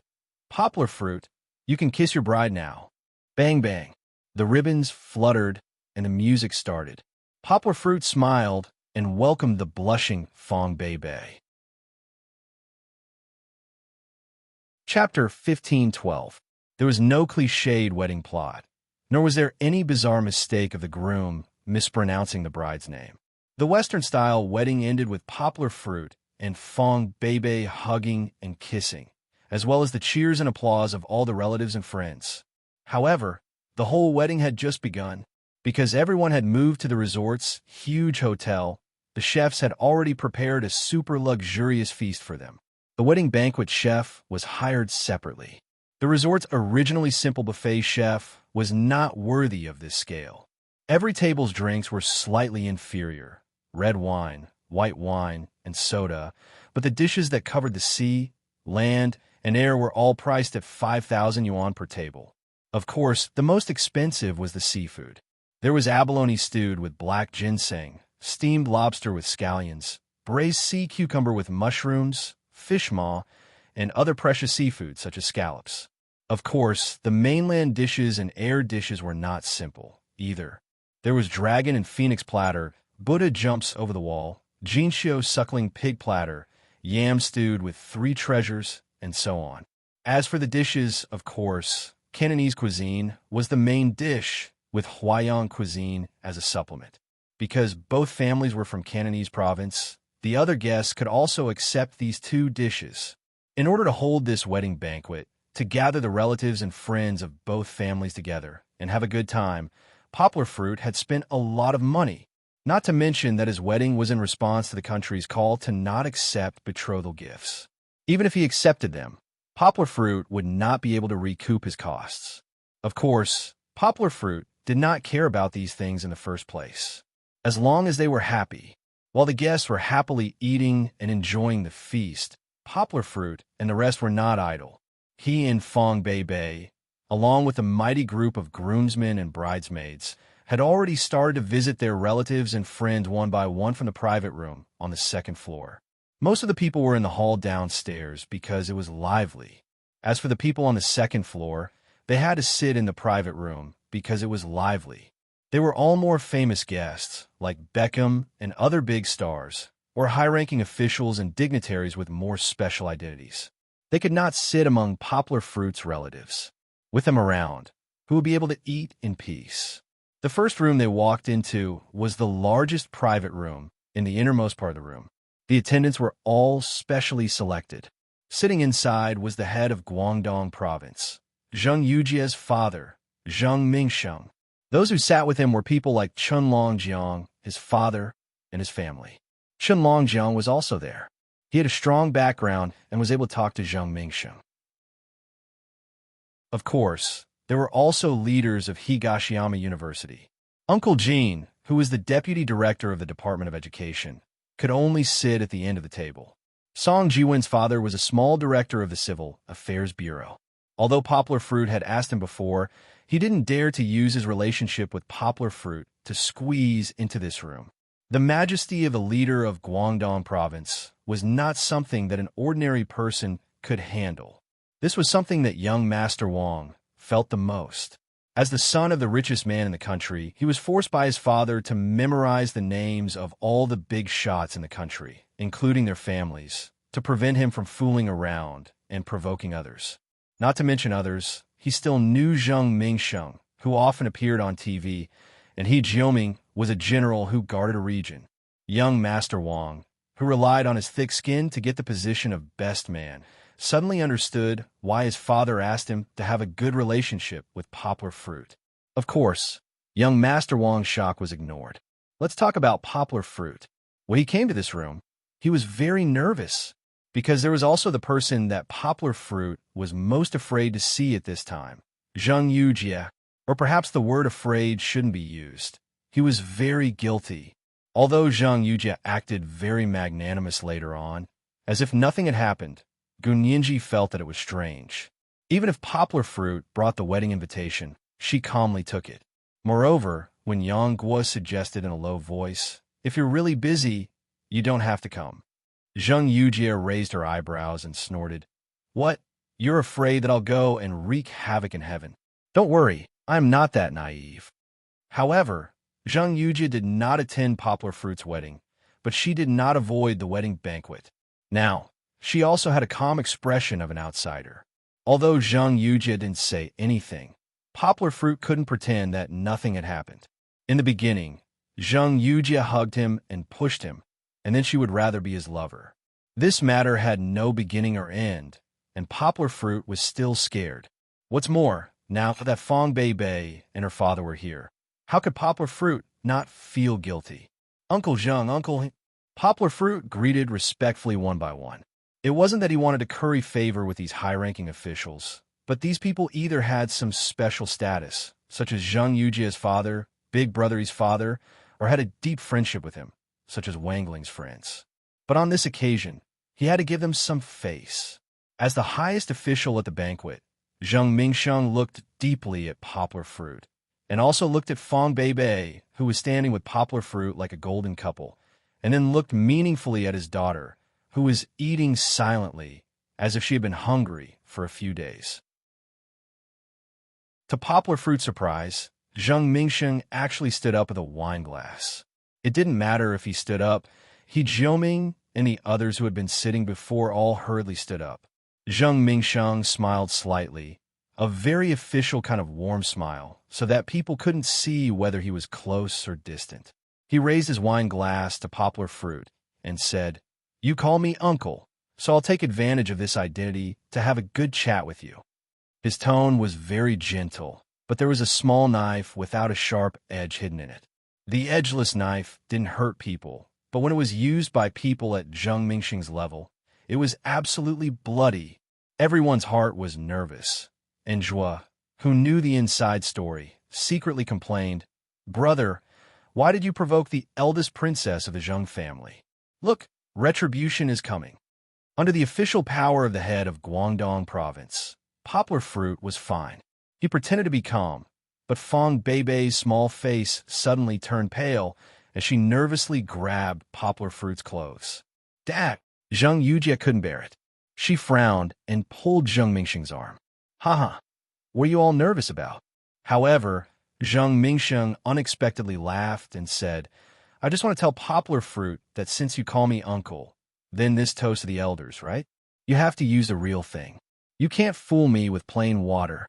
"Poplar Fruit, you can kiss your bride now." Bang, bang. The ribbons fluttered and the music started. Poplar Fruit smiled and welcomed the blushing Fong Bei Bei. Chapter 15:12. There was no cliched wedding plot, nor was there any bizarre mistake of the groom mispronouncing the bride's name. The Western-style wedding ended with Poplar Fruit and Fong Bei Bei hugging and kissing, as well as the cheers and applause of all the relatives and friends. However, the whole wedding had just begun. Because everyone had moved to the resort's huge hotel, the chefs had already prepared a super luxurious feast for them. The wedding banquet chef was hired separately. The resort's originally simple buffet chef was not worthy of this scale. Every table's drinks were slightly inferior: red wine, white wine, and soda, but the dishes that covered the sea, land, and air were all priced at 5,000 yuan per table. Of course, the most expensive was the seafood. There was abalone stewed with black ginseng, steamed lobster with scallions, braised sea cucumber with mushrooms, fish maw, and other precious seafood such as scallops. Of course, the mainland dishes and air dishes were not simple, either. There was dragon and phoenix platter, Buddha jumps over the wall, Jinxiu suckling pig platter, yam stewed with 3 treasures, and so on. As for the dishes, of course, Cantonese cuisine was the main dish, with Huaiyang cuisine as a supplement. Because both families were from Cantonese province, the other guests could also accept these 2 dishes. In order to hold this wedding banquet, to gather the relatives and friends of both families together and have a good time, Poplar Fruit had spent a lot of money, not to mention that his wedding was in response to the country's call to not accept betrothal gifts. Even if he accepted them, Poplar Fruit would not be able to recoup his costs. Of course, Poplar Fruit did not care about these things in the first place. As long as they were happy, while the guests were happily eating and enjoying the feast, Poplar Fruit and the rest were not idle. He and Fong Bei Bei, along with a mighty group of groomsmen and bridesmaids, had already started to visit their relatives and friends one by one from the private room on the 2nd floor. Most of the people were in the hall downstairs because it was lively. As for the people on the 2nd floor, they had to sit in the private room because it was lively. They were all more famous guests, like Beckham and other big stars, or high-ranking officials and dignitaries with more special identities. They could not sit among Poplar Fruit's relatives, with them around, who would be able to eat in peace. The first room they walked into was the largest private room in the innermost part of the room. The attendants were all specially selected. Sitting inside was the head of Guangdong Province, Zheng Yujie's father, Zheng Mingsheng. Those who sat with him were people like Chun Longjiang, his father, and his family. Chun Longjiang was also there. He had a strong background and was able to talk to Zheng Mingsheng. Of course, there were also leaders of Higashiyama University. Uncle Jean, who was the deputy director of the Department of Education, could only sit at the end of the table. Song Jiwen's father was a small director of the Civil Affairs Bureau. Although Poplar Fruit had asked him before, he didn't dare to use his relationship with Poplar Fruit to squeeze into this room. The majesty of the leader of Guangdong Province was not something that an ordinary person could handle. This was something that young Master Wang felt the most. As the son of the richest man in the country, he was forced by his father to memorize the names of all the big shots in the country, including their families, to prevent him from fooling around and provoking others. Not to mention others, he still knew Zheng Mingsheng, who often appeared on TV, and He Jioming was a general who guarded a region. Young Master Wang, who relied on his thick skin to get the position of best man, suddenly understood why his father asked him to have a good relationship with poplar fruit. Of course, young Master Wang's shock was ignored. Let's talk about poplar fruit. When he came to this room, he was very nervous because there was also the person that poplar fruit was most afraid to see at this time, Zheng Yujie, or perhaps the word afraid shouldn't be used. He was very guilty. Although Zheng Yujie acted very magnanimous later on, as if nothing had happened, Gun Yinji felt that it was strange. Even if poplar fruit brought the wedding invitation, she calmly took it. Moreover, when Yang Guo suggested in a low voice, "If you're really busy, you don't have to come," Zheng Yujie raised her eyebrows and snorted, "What? You're afraid that I'll go and wreak havoc in heaven? Don't worry, I'm not that naive." However, Zheng Yujie did not attend Poplar Fruit's wedding, but she did not avoid the wedding banquet. Now, she also had a calm expression of an outsider. Although Zheng Yujie didn't say anything, Poplar Fruit couldn't pretend that nothing had happened. In the beginning, Zheng Yujie hugged him and pushed him, and then she would rather be his lover. This matter had no beginning or end, and Poplar Fruit was still scared. What's more, now that Fong Bei and her father were here, how could Poplar Fruit not feel guilty? "Uncle Zheng, Uncle..." Poplar Fruit greeted respectfully one by one. It wasn't that he wanted to curry favor with these high-ranking officials, but these people either had some special status, such as Zheng Yujie's father, Big Brother's father, or had a deep friendship with him, such as Wang Ling's friends. But on this occasion, he had to give them some face. As the highest official at the banquet, Zheng Mingsheng looked deeply at Poplar Fruit, and also looked at Fong Bei, who was standing with Poplar Fruit like a golden couple, and then looked meaningfully at his daughter, who was eating silently, as if she had been hungry for a few days. To Poplar Fruit's surprise, Zheng Mingsheng actually stood up with a wine glass. It didn't matter if he stood up. He, Jiuming, and the others who had been sitting before all hurriedly stood up. Zheng Mingsheng smiled slightly, a very official kind of warm smile, so that people couldn't see whether he was close or distant. He raised his wine glass to Poplar Fruit and said, "You call me uncle, so I'll take advantage of this identity to have a good chat with you." His tone was very gentle, but there was a small knife without a sharp edge hidden in it. The edgeless knife didn't hurt people, but when it was used by people at Zheng Mingsheng's level, it was absolutely bloody. Everyone's heart was nervous, and Zhua, who knew the inside story, secretly complained, "Brother, why did you provoke the eldest princess of the Zheng family? Look, retribution is coming." Under the official power of the head of Guangdong province, Poplar Fruit was fine. He pretended to be calm, but Fong Bei's small face suddenly turned pale as she nervously grabbed Poplar Fruit's clothes. "Dad!" Zheng Yujie couldn't bear it. She frowned and pulled Zheng Mingsheng's arm. "Haha, what are you all nervous about?" However, Zheng Mingsheng unexpectedly laughed and said, "I just want to tell Poplar Fruit that since you call me uncle, then this toast to the elders, right? You have to use the real thing. You can't fool me with plain water."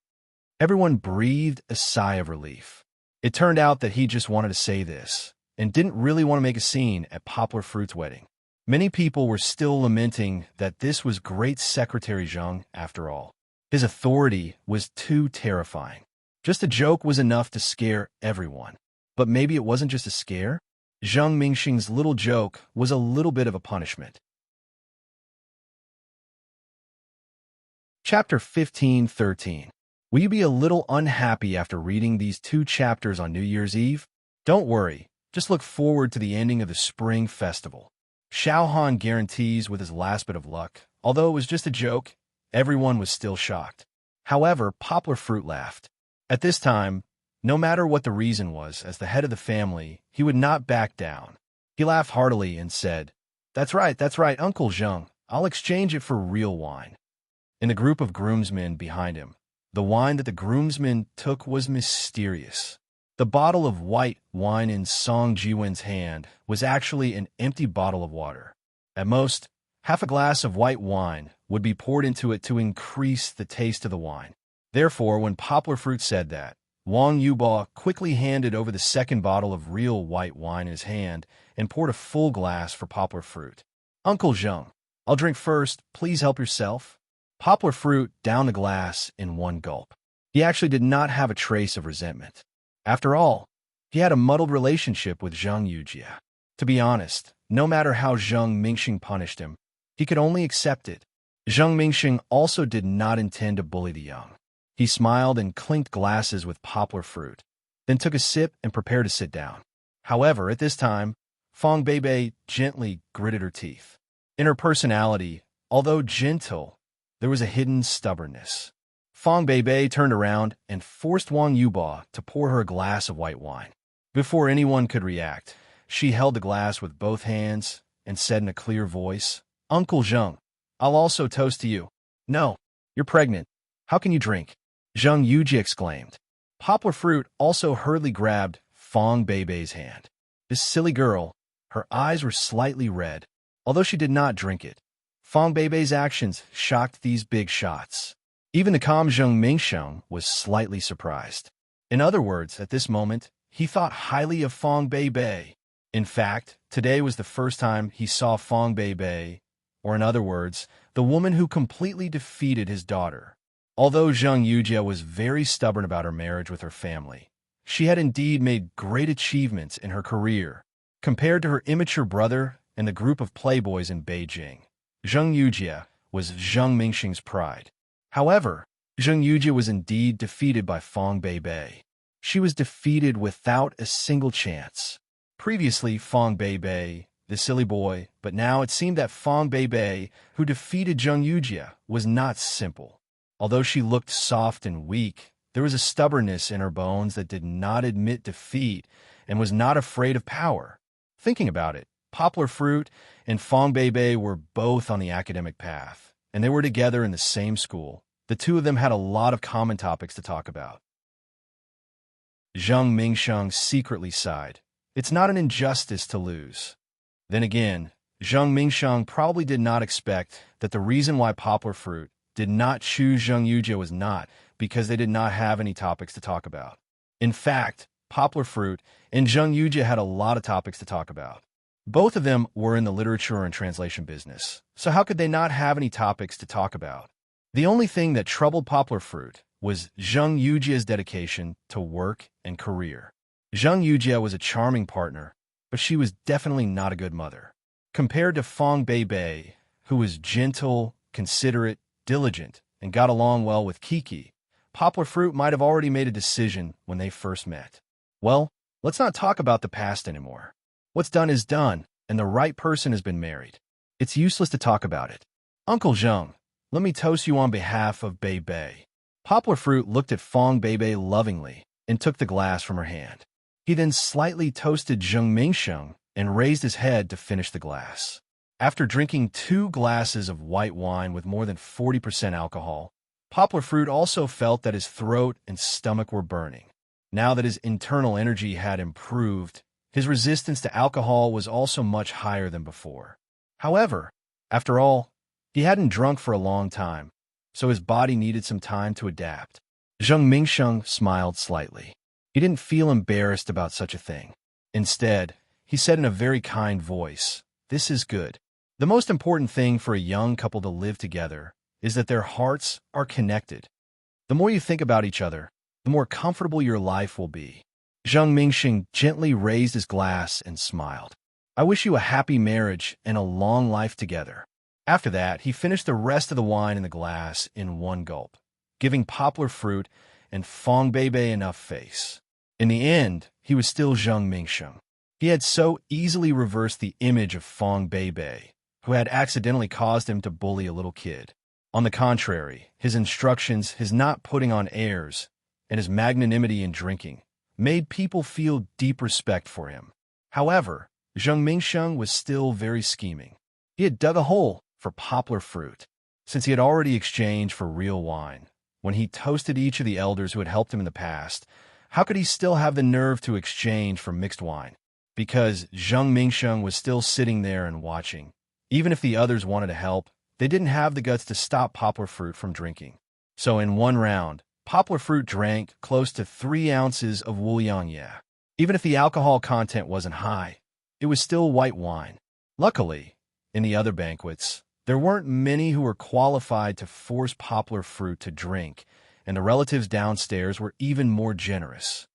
Everyone breathed a sigh of relief. It turned out that he just wanted to say this, and didn't really want to make a scene at Poplar Fruit's wedding. Many people were still lamenting that this was Great Secretary Zheng after all. His authority was too terrifying. Just a joke was enough to scare everyone. But maybe it wasn't just a scare. Zheng Mingsheng's little joke was a little bit of a punishment. Chapter 15:13. Will you be a little unhappy after reading these 2 chapters on New Year's Eve? Don't worry, just look forward to the ending of the Spring Festival. Xiao Han guarantees with his last bit of luck, although it was just a joke, everyone was still shocked. However, Poplar Fruit laughed. At this time, no matter what the reason was, as the head of the family, he would not back down. He laughed heartily and said, that's right, Uncle Zheng. I'll exchange it for real wine." In the group of groomsmen behind him, the wine that the groomsmen took was mysterious. The bottle of white wine in Song Jiwen's hand was actually an empty bottle of water. At most, half a glass of white wine would be poured into it to increase the taste of the wine. Therefore, when Poplar Fruit said that, Wang Yubo quickly handed over the second bottle of real white wine in his hand and poured a full glass for Poplar Fruit. "Uncle Zheng, I'll drink first. Please help yourself." Poplar Fruit downed the glass in one gulp. He actually did not have a trace of resentment. After all, he had a muddled relationship with Zheng Yujie. To be honest, no matter how Zheng Mingxing punished him, he could only accept it. Zheng Mingxing also did not intend to bully the young. He smiled and clinked glasses with Poplar Fruit, then took a sip and prepared to sit down. However, at this time, Fong Beibei gently gritted her teeth. In her personality, although gentle, there was a hidden stubbornness. Fong Beibei turned around and forced Wang Yuba to pour her a glass of white wine. Before anyone could react, she held the glass with both hands and said in a clear voice, "Uncle Zheng, I'll also toast to you." "No, you're pregnant. How can you drink?" Zheng Yuji exclaimed. Poplar Fruit also hurriedly grabbed Fong Beibei's hand. This silly girl, her eyes were slightly red, although she did not drink it. Fong Beibei's actions shocked these big shots. Even the calm Zheng Mingxiang was slightly surprised. In other words, at this moment, he thought highly of Fong Beibei. In fact, today was the first time he saw Fong Beibei, or in other words, the woman who completely defeated his daughter. Although Zheng Yujie was very stubborn about her marriage with her family, she had indeed made great achievements in her career. Compared to her immature brother and the group of playboys in Beijing, Zheng Yujie was Zheng Mingxing's pride. However, Zheng Yujie was indeed defeated by Fong Beibei. She was defeated without a single chance. Previously, Fong Beibei, the silly boy, but now it seemed that Fong Beibei, who defeated Zheng Yujie, was not simple. Although she looked soft and weak, there was a stubbornness in her bones that did not admit defeat and was not afraid of power. Thinking about it, Poplar Fruit and Fong Beibei were both on the academic path, and they were together in the same school. The two of them had a lot of common topics to talk about. Zheng Mingxiang secretly sighed. It's not an injustice to lose. Then again, Zheng Mingxiang probably did not expect that the reason why Poplar Fruit did not choose Zheng Yujie was not because they did not have any topics to talk about. In fact, Poplar Fruit and Zheng Yujie had a lot of topics to talk about. Both of them were in the literature and translation business, so how could they not have any topics to talk about? The only thing that troubled Poplar Fruit was Zheng Yujie's dedication to work and career. Zheng Yujie was a charming partner, but she was definitely not a good mother. Compared to Fong Beibei, who was gentle, considerate, diligent, and got along well with Kiki, Poplar Fruit might have already made a decision when they first met. Well, let's not talk about the past anymore. What's done is done, and the right person has been married. It's useless to talk about it. Uncle Zheng, let me toast you on behalf of Beibei. Poplar Fruit looked at Fong Beibei lovingly and took the glass from her hand. He then slightly toasted Zheng Mingxiang and raised his head to finish the glass. After drinking 2 glasses of white wine with more than 40% alcohol, Poplar Fruit also felt that his throat and stomach were burning. Now that his internal energy had improved, his resistance to alcohol was also much higher than before. However, after all, he hadn't drunk for a long time, so his body needed some time to adapt. Zheng Mingxiang smiled slightly. He didn't feel embarrassed about such a thing. Instead, he said in a very kind voice, "This is good. The most important thing for a young couple to live together is that their hearts are connected. The more you think about each other, the more comfortable your life will be." Zheng Mingxing gently raised his glass and smiled. "I wish you a happy marriage and a long life together." After that, he finished the rest of the wine in the glass in one gulp, giving Poplar Fruit and Fong Beibei enough face. In the end, he was still Zheng Mingxiang. He had so easily reversed the image of Fong Beibei, who had accidentally caused him to bully a little kid. On the contrary, his instructions, his not putting on airs, and his magnanimity in drinking made people feel deep respect for him. However, Zheng Mingxiang was still very scheming. He had dug a hole for Poplar Fruit, since he had already exchanged for real wine. When he toasted each of the elders who had helped him in the past, how could he still have the nerve to exchange for mixed wine? Because Zheng Mingxiang was still sitting there and watching. Even if the others wanted to help, they didn't have the guts to stop Poplar Fruit from drinking. So in one round, Poplar Fruit drank close to 3 ounces of Wuliangye. Even if the alcohol content wasn't high, it was still white wine. Luckily, in the other banquets, There weren't many who were qualified to force poplar fruit to drink, and the relatives downstairs were even more generous.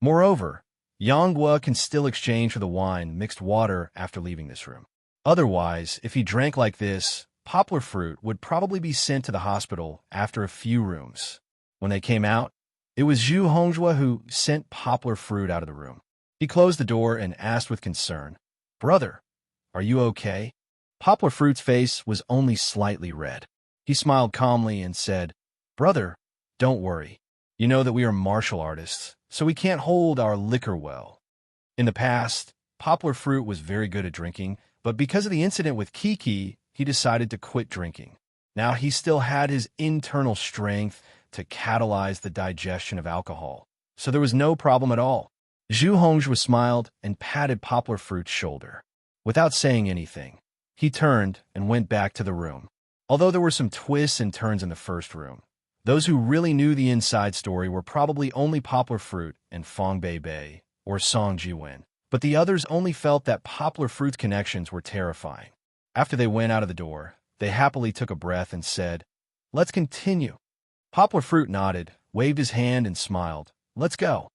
Moreover, Yanghua can still exchange for the wine mixed water after leaving this room. Otherwise, if he drank like this, poplar fruit would probably be sent to the hospital after a few rooms. When they came out, it was Zhu Hongjue who sent poplar fruit out of the room. He closed the door and asked with concern, "Brother, are you okay?" Poplar fruit's face was only slightly red. He smiled calmly and said, "Brother, don't worry. You know that we are martial artists, so we can't hold our liquor well." In the past, poplar fruit was very good at drinking, but because of the incident with Kiki, he decided to quit drinking. Now he still had his internal strength to catalyze the digestion of alcohol, so there was no problem at all. Zhu Hongjue smiled and patted poplar fruit's shoulder. Without saying anything, he turned and went back to the room. Although there were some twists and turns in the first room, those who really knew the inside story were probably only poplar fruit and Fong Beibei or Song Jiwen, but the others only felt that poplar fruit's connections were terrifying. After they went out of the door, they happily took a breath and said, "Let's continue." Poplar fruit nodded, waved his hand, and smiled. "Let's go."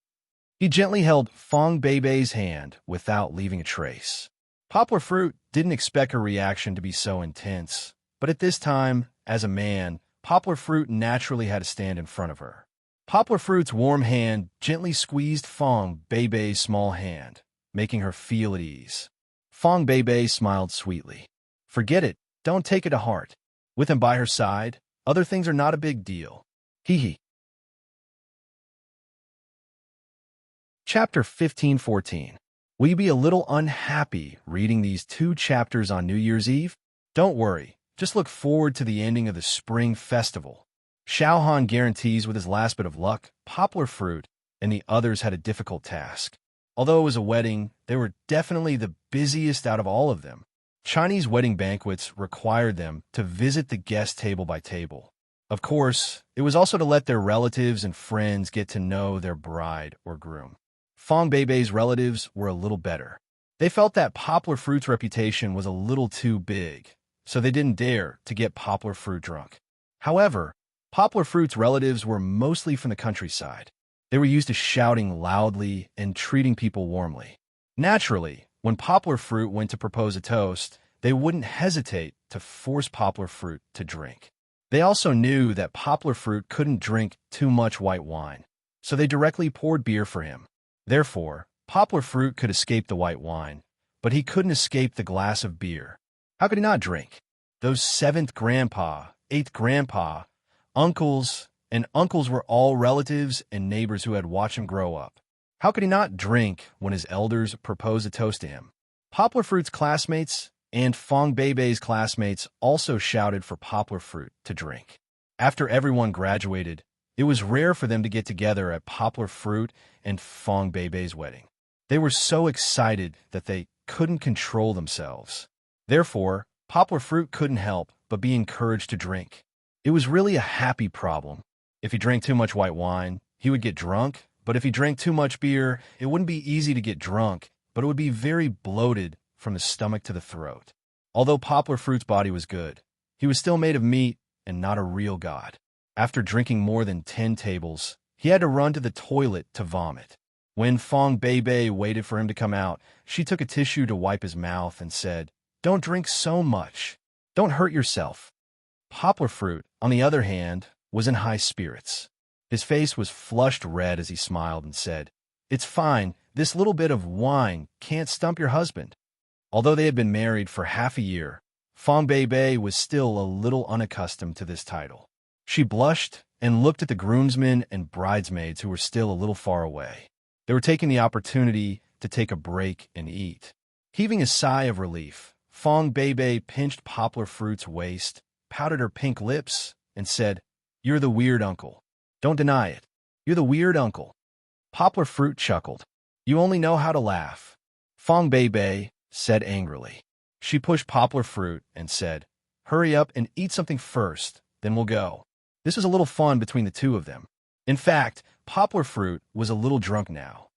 He gently held Fong Beibei's hand without leaving a trace. Poplar fruit didn't expect her reaction to be so intense, but at this time, as a man, poplar fruit naturally had to stand in front of her. Poplar fruit's warm hand gently squeezed Fong Beibei's small hand, making her feel at ease. Fong Beibei smiled sweetly. "Forget it, don't take it to heart. With him by her side, other things are not a big deal. Hee hee." Chapter 15-14. Will you be a little unhappy reading these 2 chapters on New Year's Eve? Don't worry, just look forward to the ending of the Spring Festival. Xiaohan guarantees with his last bit of luck, poplar fruit, and the others had a difficult task. Although it was a wedding, they were definitely the busiest out of all of them. Chinese wedding banquets required them to visit the guest table by table. Of course, it was also to let their relatives and friends get to know their bride or groom. Fong Beibei's relatives were a little better. They felt that poplar fruit's reputation was a little too big, so they didn't dare to get poplar fruit drunk. However, poplar fruit's relatives were mostly from the countryside. They were used to shouting loudly and treating people warmly. Naturally, when poplar fruit went to propose a toast, they wouldn't hesitate to force poplar fruit to drink. They also knew that poplar fruit couldn't drink too much white wine, so they directly poured beer for him. Therefore, poplar fruit could escape the white wine, but he couldn't escape the glass of beer. How could he not drink? Those 7th grandpa, 8th grandpa, uncles were all relatives and neighbors who had watched him grow up. How could he not drink when his elders proposed a toast to him? Poplar fruit's classmates and Fong Beibei's classmates also shouted for poplar fruit to drink. After everyone graduated, it was rare for them to get together at poplar fruit and Fong Beibei's wedding. They were so excited that they couldn't control themselves. Therefore, poplar fruit couldn't help but be encouraged to drink. It was really a happy problem. If he drank too much white wine, he would get drunk, but if he drank too much beer, it wouldn't be easy to get drunk, but it would be very bloated from the stomach to the throat. Although poplar fruit's body was good, he was still made of meat and not a real god. After drinking more than 10 tables, he had to run to the toilet to vomit. When Fong Beibei waited for him to come out, she took a tissue to wipe his mouth and said, "Don't drink so much. Don't hurt yourself." Poplar fruit, on the other hand, was in high spirits. His face was flushed red as he smiled and said, "It's fine. This little bit of wine can't stump your husband." Although they had been married for half a year, Fong Beibei was still a little unaccustomed to this title. She blushed and looked at the groomsmen and bridesmaids who were still a little far away. They were taking the opportunity to take a break and eat. Heaving a sigh of relief, Fong Beibei pinched poplar fruit's waist, pouted her pink lips, and said, "You're the weird uncle. Don't deny it. You're the weird uncle." Poplar fruit chuckled. "You only know how to laugh," Fong Beibei said angrily. She pushed poplar fruit and said, "Hurry up and eat something first, then we'll go." This was a little fun between the two of them. In fact, poplar fruit was a little drunk now.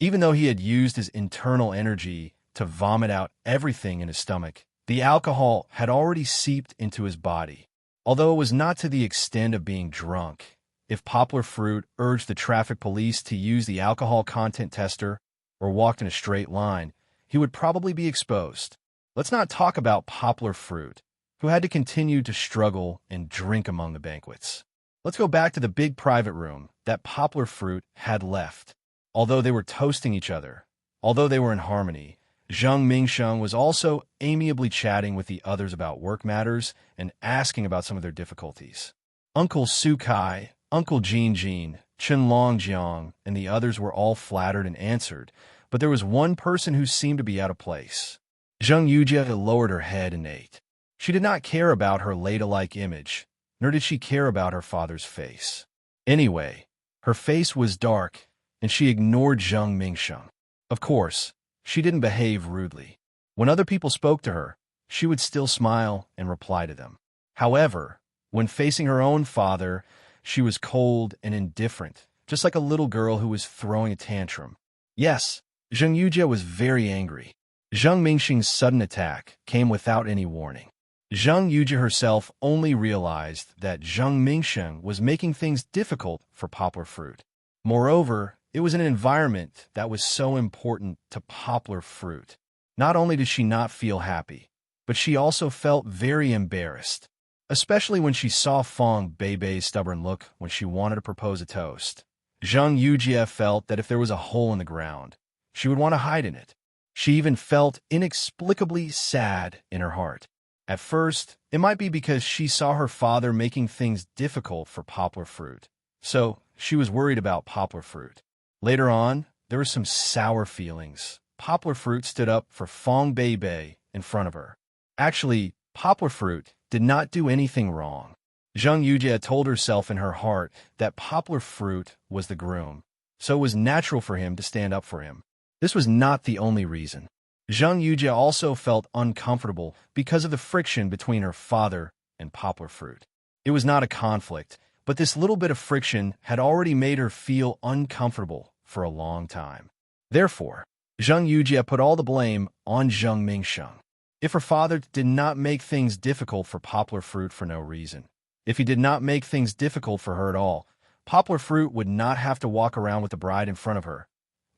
Even though he had used his internal energy to vomit out everything in his stomach. The alcohol had already seeped into his body. Although it was not to the extent of being drunk, if Poplar Fruit urged the traffic police to use the alcohol content tester or walked in a straight line, he would probably be exposed. Let's not talk about Poplar Fruit, who had to continue to struggle and drink among the banquets. Let's go back to the big private room that Poplar Fruit had left. Although they were toasting each other, although they were in harmony, Zheng Mingsheng was also amiably chatting with the others about work matters and asking about some of their difficulties. Uncle Su Kai, Uncle Jin Jin, Chen Longjiang, and the others were all flattered and answered, but there was one person who seemed to be out of place. Zheng Yujie lowered her head and ate. She did not care about her ladylike image, nor did she care about her father's face. Anyway, her face was dark, and she ignored Zheng Mingsheng. Of course, she didn't behave rudely. When other people spoke to her, she would still smile and reply to them. However, when facing her own father, she was cold and indifferent, just like a little girl who was throwing a tantrum. Yes, Zheng Yujie was very angry. Zheng Mingsheng's sudden attack came without any warning. Zheng Yujie herself only realized that Zheng Mingsheng was making things difficult for Poplar Fruit. Moreover, it was an environment that was so important to Poplar Fruit. Not only did she not feel happy, but she also felt very embarrassed, especially when she saw Fong Beibei's stubborn look when she wanted to propose a toast. Zheng Yujie felt that if there was a hole in the ground, she would want to hide in it. She even felt inexplicably sad in her heart. At first, it might be because she saw her father making things difficult for Poplar Fruit, so she was worried about Poplar Fruit. Later on, there were some sour feelings. Poplar Fruit stood up for Fong Beibei in front of her. Actually, Poplar Fruit did not do anything wrong. Zheng Yujie told herself in her heart that Poplar Fruit was the groom, so it was natural for him to stand up for him. This was not the only reason. Zheng Yujie also felt uncomfortable because of the friction between her father and Poplar Fruit. It was not a conflict, but this little bit of friction had already made her feel uncomfortable for a long time. Therefore, Zheng Yujie put all the blame on Zheng Mingsheng. If her father did not make things difficult for Poplar Fruit for no reason, if he did not make things difficult for her at all, Poplar Fruit would not have to walk around with the bride in front of her.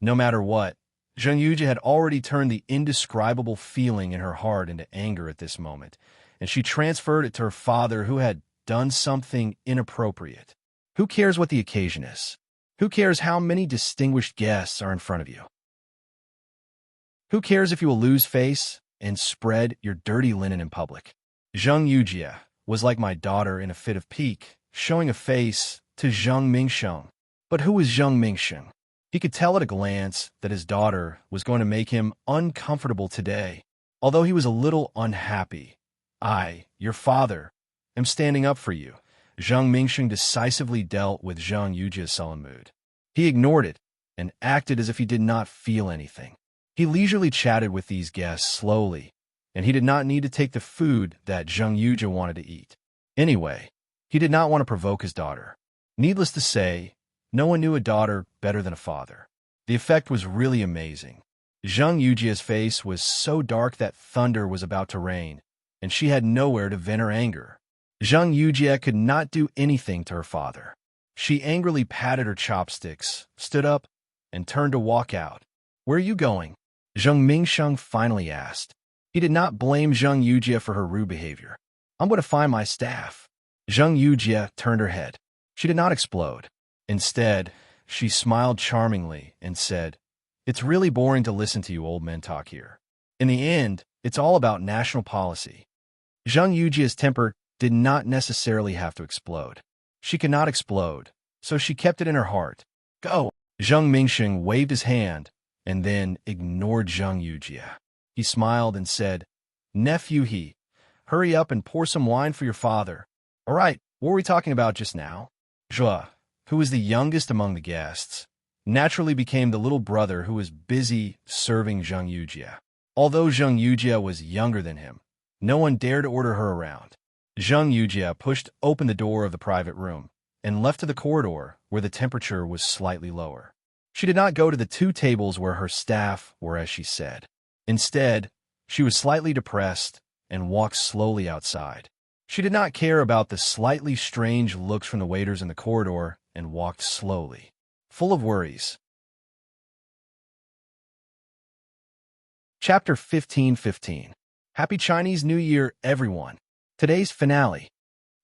No matter what, Zheng Yujie had already turned the indescribable feeling in her heart into anger at this moment, and she transferred it to her father who had done something inappropriate. Who cares what the occasion is? Who cares how many distinguished guests are in front of you? Who cares if you will lose face and spread your dirty linen in public? Zheng Yujie was like my daughter in a fit of pique, showing a face to Zheng Mingsheng. But who was Zheng Mingsheng? He could tell at a glance that his daughter was going to make him uncomfortable today. Although he was a little unhappy, I, your father, am standing up for you. Zheng Mingsheng decisively dealt with Zheng Yujie's sullen mood. He ignored it and acted as if he did not feel anything. He leisurely chatted with these guests slowly, and he did not need to take the food that Zheng Yujie wanted to eat. Anyway, he did not want to provoke his daughter. Needless to say, no one knew a daughter better than a father. The effect was really amazing. Zheng Yujie's face was so dark that thunder was about to rain, and she had nowhere to vent her anger. Zheng Yujie could not do anything to her father. She angrily patted her chopsticks, stood up, and turned to walk out. "Where are you going?" Zheng Mingsheng finally asked. He did not blame Zheng Yujie for her rude behavior. "I'm going to find my staff." Zheng Yujie turned her head. She did not explode. Instead, she smiled charmingly and said, "It's really boring to listen to you old men talk here. In the end, it's all about national policy." Zheng Yujie's temper did not necessarily have to explode. She could not explode, so she kept it in her heart. "Go!" Zheng Mingsheng waved his hand and then ignored Zheng Yujie. He smiled and said, "Nephew He, hurry up and pour some wine for your father." "All right, what were we talking about just now?" Zhe, who was the youngest among the guests, naturally became the little brother who was busy serving Zheng Yujie. Although Zheng Yujie was younger than him, no one dared to order her around. Zheng Yujie pushed open the door of the private room and left to the corridor where the temperature was slightly lower. She did not go to the two tables where her staff were, as she said. Instead, she was slightly depressed and walked slowly outside. She did not care about the slightly strange looks from the waiters in the corridor and walked slowly, full of worries. Chapter 15:15. Happy Chinese New Year, everyone. Today's finale.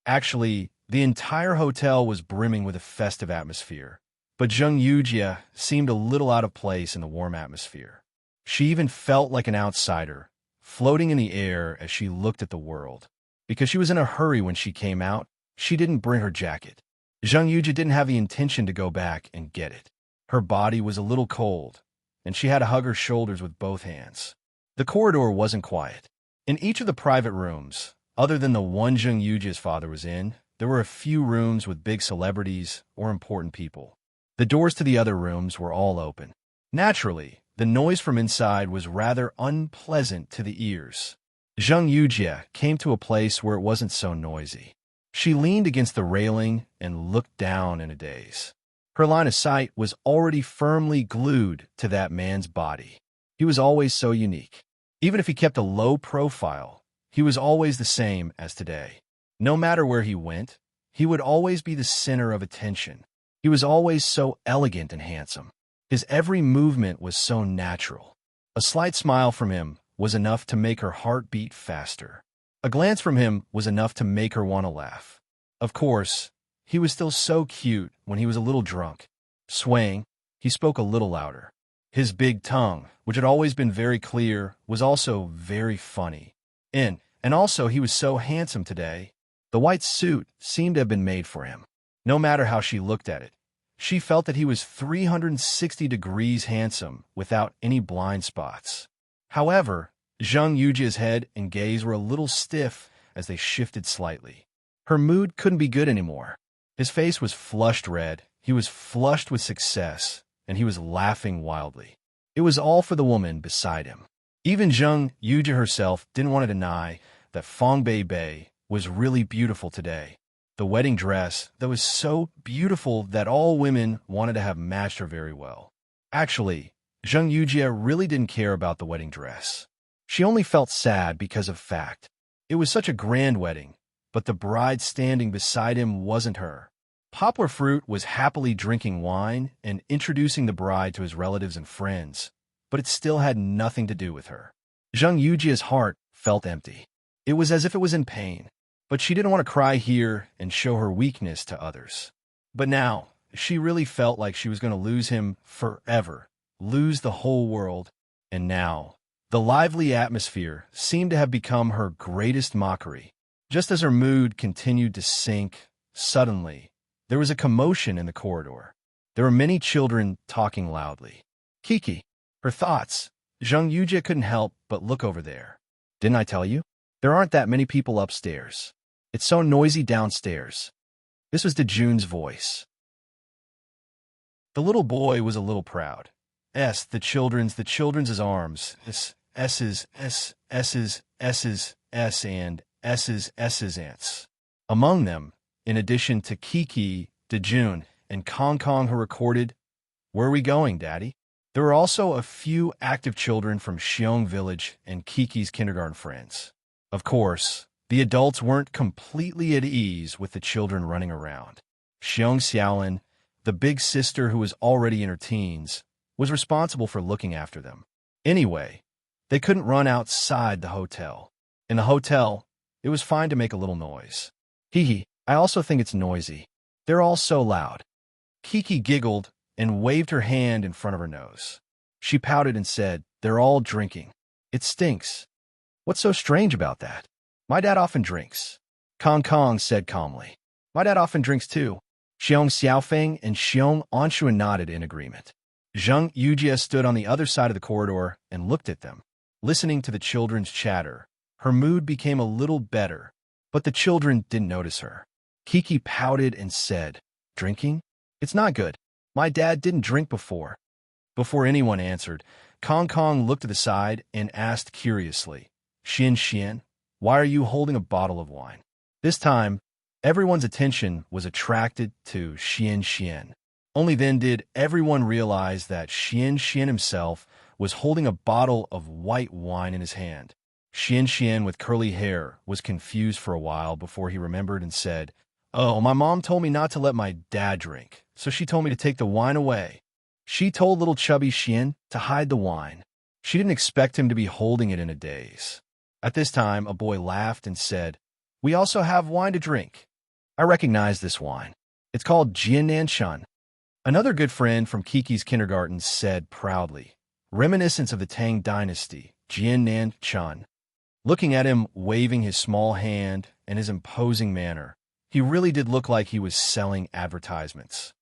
Actually, the entire hotel was brimming with a festive atmosphere, but Zheng Yujie seemed a little out of place in the warm atmosphere. She even felt like an outsider, floating in the air as she looked at the world. Because she was in a hurry when she came out, she didn't bring her jacket. Zheng Yujie didn't have the intention to go back and get it. Her body was a little cold, and she had to hug her shoulders with both hands. The corridor wasn't quiet. In each of the private rooms, other than the one Zheng Yujie's father was in, there were a few rooms with big celebrities or important people. The doors to the other rooms were all open. Naturally, the noise from inside was rather unpleasant to the ears. Zheng Yujie came to a place where it wasn't so noisy. She leaned against the railing and looked down in a daze. Her line of sight was already firmly glued to that man's body. He was always so unique. Even if he kept a low profile, he was always the same as today. No matter where he went, he would always be the center of attention. He was always so elegant and handsome. His every movement was so natural. A slight smile from him was enough to make her heart beat faster. A glance from him was enough to make her want to laugh. Of course, he was still so cute when he was a little drunk. Swaying, he spoke a little louder. His big tongue, which had always been very clear, was also very funny. And also he was so handsome today. The white suit seemed to have been made for him. No matter how she looked at it, she felt that he was 360 degrees handsome without any blind spots. However, Zheng Yujie's head and gaze were a little stiff as they shifted slightly. Her mood couldn't be good anymore. His face was flushed red, he was flushed with success, and he was laughing wildly. It was all for the woman beside him. Even Zheng Yujie herself didn't want to deny that Fong Bei was really beautiful today. The wedding dress that was so beautiful that all women wanted to have matched her very well. Actually, Zheng Yujie really didn't care about the wedding dress. She only felt sad because of fact. It was such a grand wedding, but the bride standing beside him wasn't her. Poplar Fruit was happily drinking wine and introducing the bride to his relatives and friends, but it still had nothing to do with her. Zheng Yujie's heart felt empty. It was as if it was in pain, but she didn't want to cry here and show her weakness to others. But now, she really felt like she was going to lose him forever, lose the whole world, and now, the lively atmosphere seemed to have become her greatest mockery. Just as her mood continued to sink, suddenly, there was a commotion in the corridor. There were many children talking loudly. Kiki, her thoughts. Zheng Yujie couldn't help but look over there. Didn't I tell you? There aren't that many people upstairs. It's so noisy downstairs. This was Dejun's voice. The little boy was a little proud. The children's arms. S's, and S's ants. Among them, in addition to Kiki, Dejun, and Kong Kong who recorded, "Where are we going, Daddy?" There were also a few active children from Xiong Village and Kiki's kindergarten friends. Of course, the adults weren't completely at ease with the children running around. Xiong Xiaolin, the big sister who was already in her teens, was responsible for looking after them. Anyway, they couldn't run outside the hotel. In the hotel, it was fine to make a little noise. Hee, I also think it's noisy. They're all so loud. Kiki giggled and waved her hand in front of her nose. She pouted and said, "They're all drinking. It stinks." "What's so strange about that? My dad often drinks." Kong Kong said calmly. "My dad often drinks too." Xiong Xiaofeng and Xiong Anshuan nodded in agreement. Zheng Yujie stood on the other side of the corridor and looked at them. Listening to the children's chatter, her mood became a little better, but the children didn't notice her. Kiki pouted and said, "Drinking? It's not good. My dad didn't drink before." Before anyone answered, Kong Kong looked to the side and asked curiously, Xian, why are you holding a bottle of wine?" This time, everyone's attention was attracted to Xian. Only then did everyone realize that Xian himself was holding a bottle of white wine in his hand. Xian with curly hair was confused for a while before he remembered and said, "Oh, my mom told me not to let my dad drink, so she told me to take the wine away." She told little chubby Xian to hide the wine. She didn't expect him to be holding it in a daze. At this time, a boy laughed and said, "We also have wine to drink. I recognize this wine. It's called Jiannanshan." Another good friend from Kiki's kindergarten said proudly, "Reminiscence of the Tang dynasty, Jiannanshan." Looking at him waving his small hand and his imposing manner, he really did look like he was selling advertisements.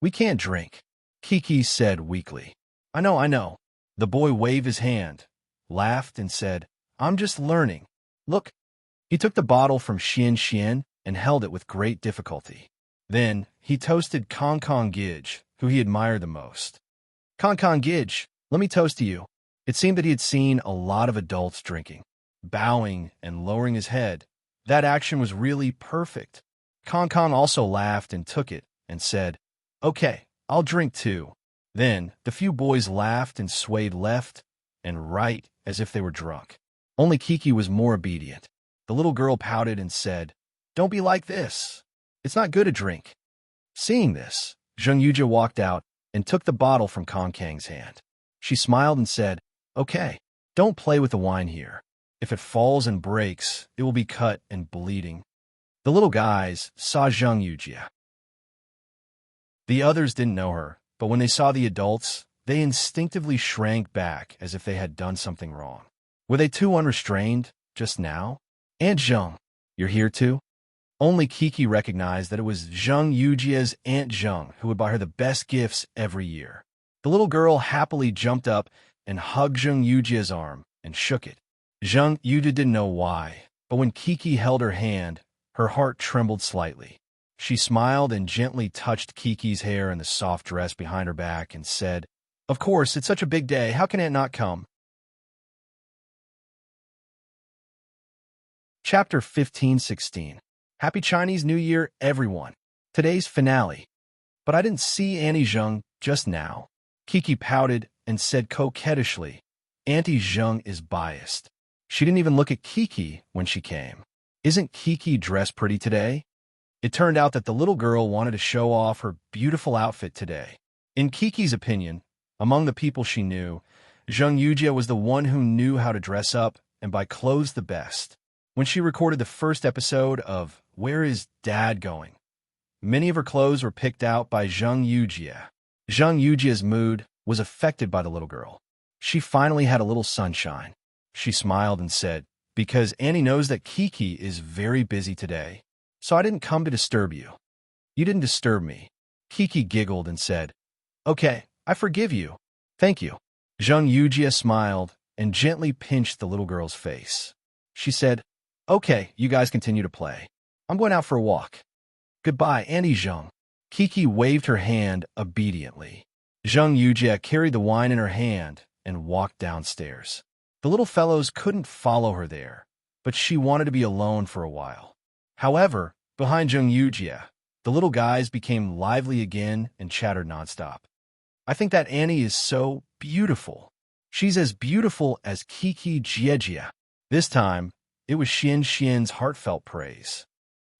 "We can't drink," Kiki said weakly. I know. The boy waved his hand, laughed, and said, "I'm just learning. Look." He took the bottle from Xian and held it with great difficulty. Then he toasted Kong Gidge, who he admired the most. "Kong Gidge, let me toast to you." It seemed that he had seen a lot of adults drinking, bowing and lowering his head. That action was really perfect. Kong also laughed and took it and said, "Okay, I'll drink too." Then the few boys laughed and swayed left and right as if they were drunk. Only Kiki was more obedient. The little girl pouted and said, "Don't be like this. It's not good to drink." Seeing this, Zheng Yujia walked out and took the bottle from Kong Kang's hand. She smiled and said, "Okay, don't play with the wine here. If it falls and breaks, it will be cut and bleeding." The little guys saw Zheng Yujia. The others didn't know her, but when they saw the adults, they instinctively shrank back as if they had done something wrong. Were they too unrestrained just now? "Aunt Zheng, you're here too?" Only Kiki recognized that it was Zheng Yujia's Aunt Zheng who would buy her the best gifts every year. The little girl happily jumped up and hugged Zheng Yujia's arm and shook it. Zheng Yujia didn't know why, but when Kiki held her hand, her heart trembled slightly. She smiled and gently touched Kiki's hair and the soft dress behind her back and said, "Of course, it's such a big day. How can Aunt not come?" Chapter 15-16. Happy Chinese New Year, everyone. Today's finale. "But I didn't see Auntie Zheng just now." Kiki pouted and said coquettishly, "Auntie Zheng is biased. She didn't even look at Kiki when she came. Isn't Kiki dressed pretty today?" It turned out that the little girl wanted to show off her beautiful outfit today. In Kiki's opinion, among the people she knew, Zheng Yujia was the one who knew how to dress up and buy clothes the best. When she recorded the first episode of Where Is Dad Going?, many of her clothes were picked out by Zheng Yujia. Zheng Yujia's mood was affected by the little girl. She finally had a little sunshine. She smiled and said, "Because Annie knows that Kiki is very busy today, so I didn't come to disturb you." "You didn't disturb me." Kiki giggled and said, "Okay, I forgive you. Thank you." Zheng Yujia smiled and gently pinched the little girl's face. She said, "Okay, you guys continue to play. I'm going out for a walk." "Goodbye, Auntie Zheng." Kiki waved her hand obediently. Zheng Yujia carried the wine in her hand and walked downstairs. The little fellows couldn't follow her there, but she wanted to be alone for a while. However, behind Zheng Yujia, the little guys became lively again and chattered nonstop. "I think that Annie is so beautiful. She's as beautiful as Kiki Jiejia." This time, it was Xian's heartfelt praise.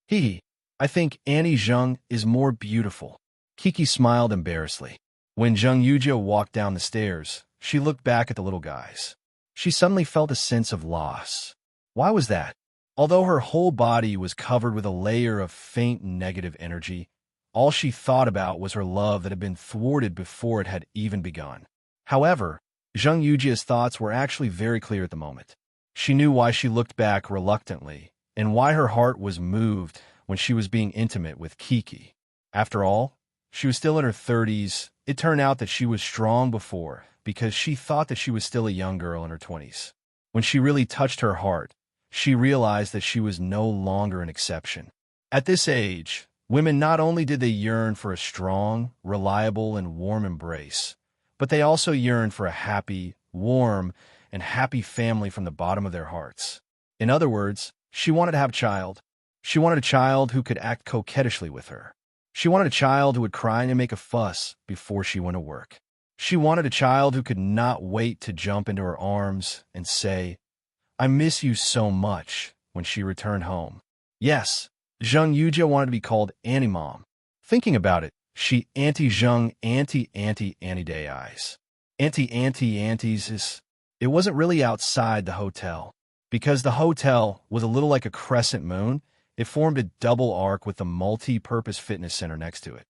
"Hee, I think Annie Zheng is more beautiful." Kiki smiled embarrassedly. When Zheng Yujia walked down the stairs, she looked back at the little guys. She suddenly felt a sense of loss. Why was that? Although her whole body was covered with a layer of faint negative energy, all she thought about was her love that had been thwarted before it had even begun. However, Zheng Yujia's thoughts were actually very clear at the moment. She knew why she looked back reluctantly, and why her heart was moved when she was being intimate with Kiki. After all, she was still in her 30s. It turned out that she was strong before, because she thought that she was still a young girl in her 20s. When she really touched her heart, she realized that she was no longer an exception. At this age, women not only did they yearn for a strong, reliable, and warm embrace, but they also yearned for a happy, warm, and happy family from the bottom of their hearts. In other words, she wanted to have a child. She wanted a child who could act coquettishly with her. She wanted a child who would cry and make a fuss before she went to work. She wanted a child who could not wait to jump into her arms and say, "I miss you so much," when she returned home. Yes, Zheng Yujie wanted to be called Annie Mom. Thinking about it, she anti-Zheng anti-day eyes. Anti-antis. It wasn't really outside the hotel. Because the hotel was a little like a crescent moon, it formed a double arc with a multi-purpose fitness center next to it.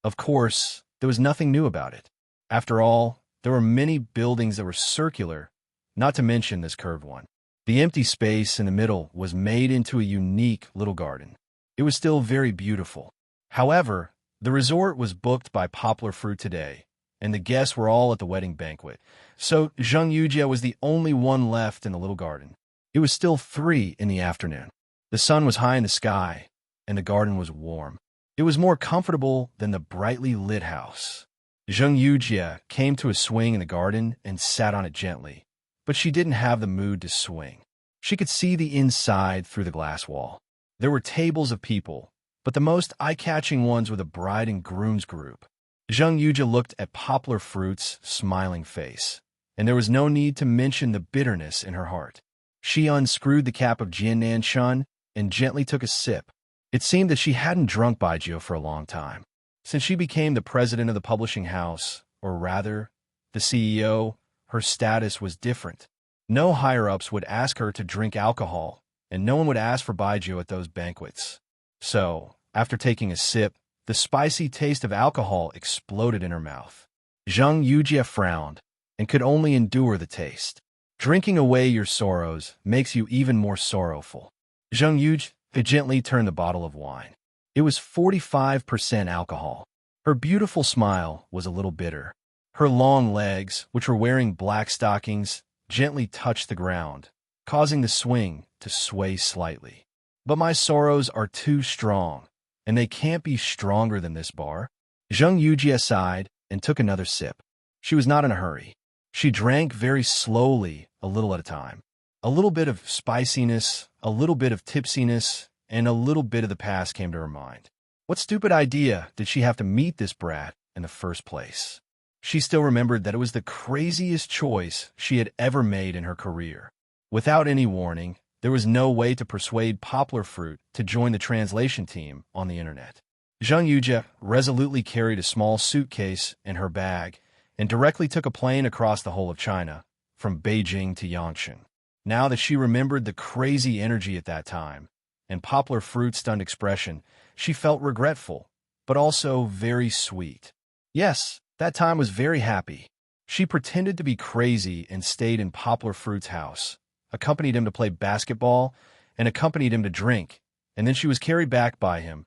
Of course, there was nothing new about it. After all, there were many buildings that were circular, not to mention this curved one. The empty space in the middle was made into a unique little garden. It was still very beautiful. However, the resort was booked by Poplar Fruit today, and the guests were all at the wedding banquet, so Zheng Yujie was the only one left in the little garden. It was still 3 in the afternoon. The sun was high in the sky, and the garden was warm. It was more comfortable than the brightly lit house. Zheng Yujie came to a swing in the garden and sat on it gently, but she didn't have the mood to swing. She could see the inside through the glass wall. There were tables of people, but the most eye-catching ones were the bride and groom's group. Zheng Yujie looked at Poplar Fruit's smiling face, and there was no need to mention the bitterness in her heart. She unscrewed the cap of Jiannan Shun and gently took a sip. It seemed that she hadn't drunk baijiu for a long time. Since she became the president of the publishing house, or rather, the CEO, her status was different. No higher-ups would ask her to drink alcohol, and no one would ask for baijiu at those banquets. So, after taking a sip, the spicy taste of alcohol exploded in her mouth. Zheng Yujie frowned and could only endure the taste. Drinking away your sorrows makes you even more sorrowful. Zheng Yujie gently turned the bottle of wine. It was 45% alcohol. Her beautiful smile was a little bitter. Her long legs, which were wearing black stockings, gently touched the ground, causing the swing to sway slightly. But my sorrows are too strong, and they can't be stronger than this bar. Zheng Yujie sighed and took another sip. She was not in a hurry. She drank very slowly, a little at a time. A little bit of spiciness, a little bit of tipsiness, and a little bit of the past came to her mind. What stupid idea did she have to meet this brat in the first place? She still remembered that it was the craziest choice she had ever made in her career. Without any warning, there was no way to persuade Poplar Fruit to join the translation team on the internet. Zheng Yujie resolutely carried a small suitcase in her bag and directly took a plane across the whole of China, from Beijing to Yangshan. Now that she remembered the crazy energy at that time, and Poplar Fruit's stunned expression, she felt regretful, but also very sweet. Yes, that time was very happy. She pretended to be crazy and stayed in Poplar Fruit's house, accompanied him to play basketball, and accompanied him to drink, and then she was carried back by him.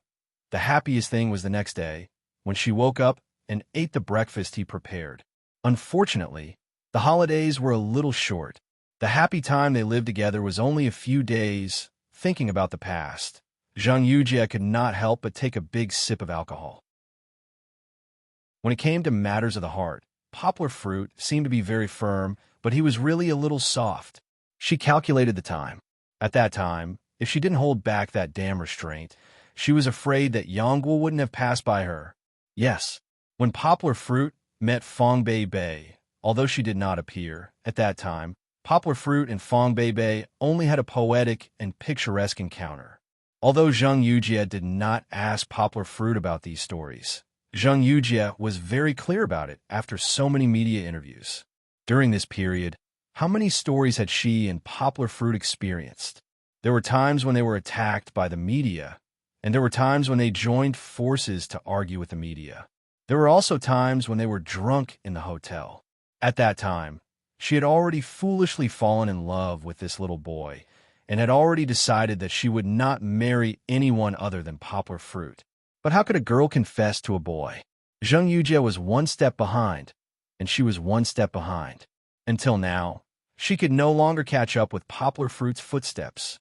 The happiest thing was the next day, when she woke up and ate the breakfast he prepared. Unfortunately, the holidays were a little short. The happy time they lived together was only a few days. Thinking about the past, Zheng Yujie could not help but take a big sip of alcohol. When it came to matters of the heart, Poplar Fruit seemed to be very firm, but he was really a little soft. She calculated the time. At that time, if she didn't hold back that damn restraint, she was afraid that Yangguo wouldn't have passed by her. Yes, when Poplar Fruit met Fong Bei, although she did not appear at that time, Poplar Fruit and Fong Bei only had a poetic and picturesque encounter. Although Zheng Yujie did not ask Poplar Fruit about these stories, Zheng Yujie was very clear about it after so many media interviews. During this period, how many stories had she and Poplar Fruit experienced? There were times when they were attacked by the media, and there were times when they joined forces to argue with the media. There were also times when they were drunk in the hotel. At that time, she had already foolishly fallen in love with this little boy and had already decided that she would not marry anyone other than Poplar Fruit. But how could a girl confess to a boy? Zheng Yujie was one step behind, and she was one step behind. Until now, she could no longer catch up with Poplar Fruit's footsteps.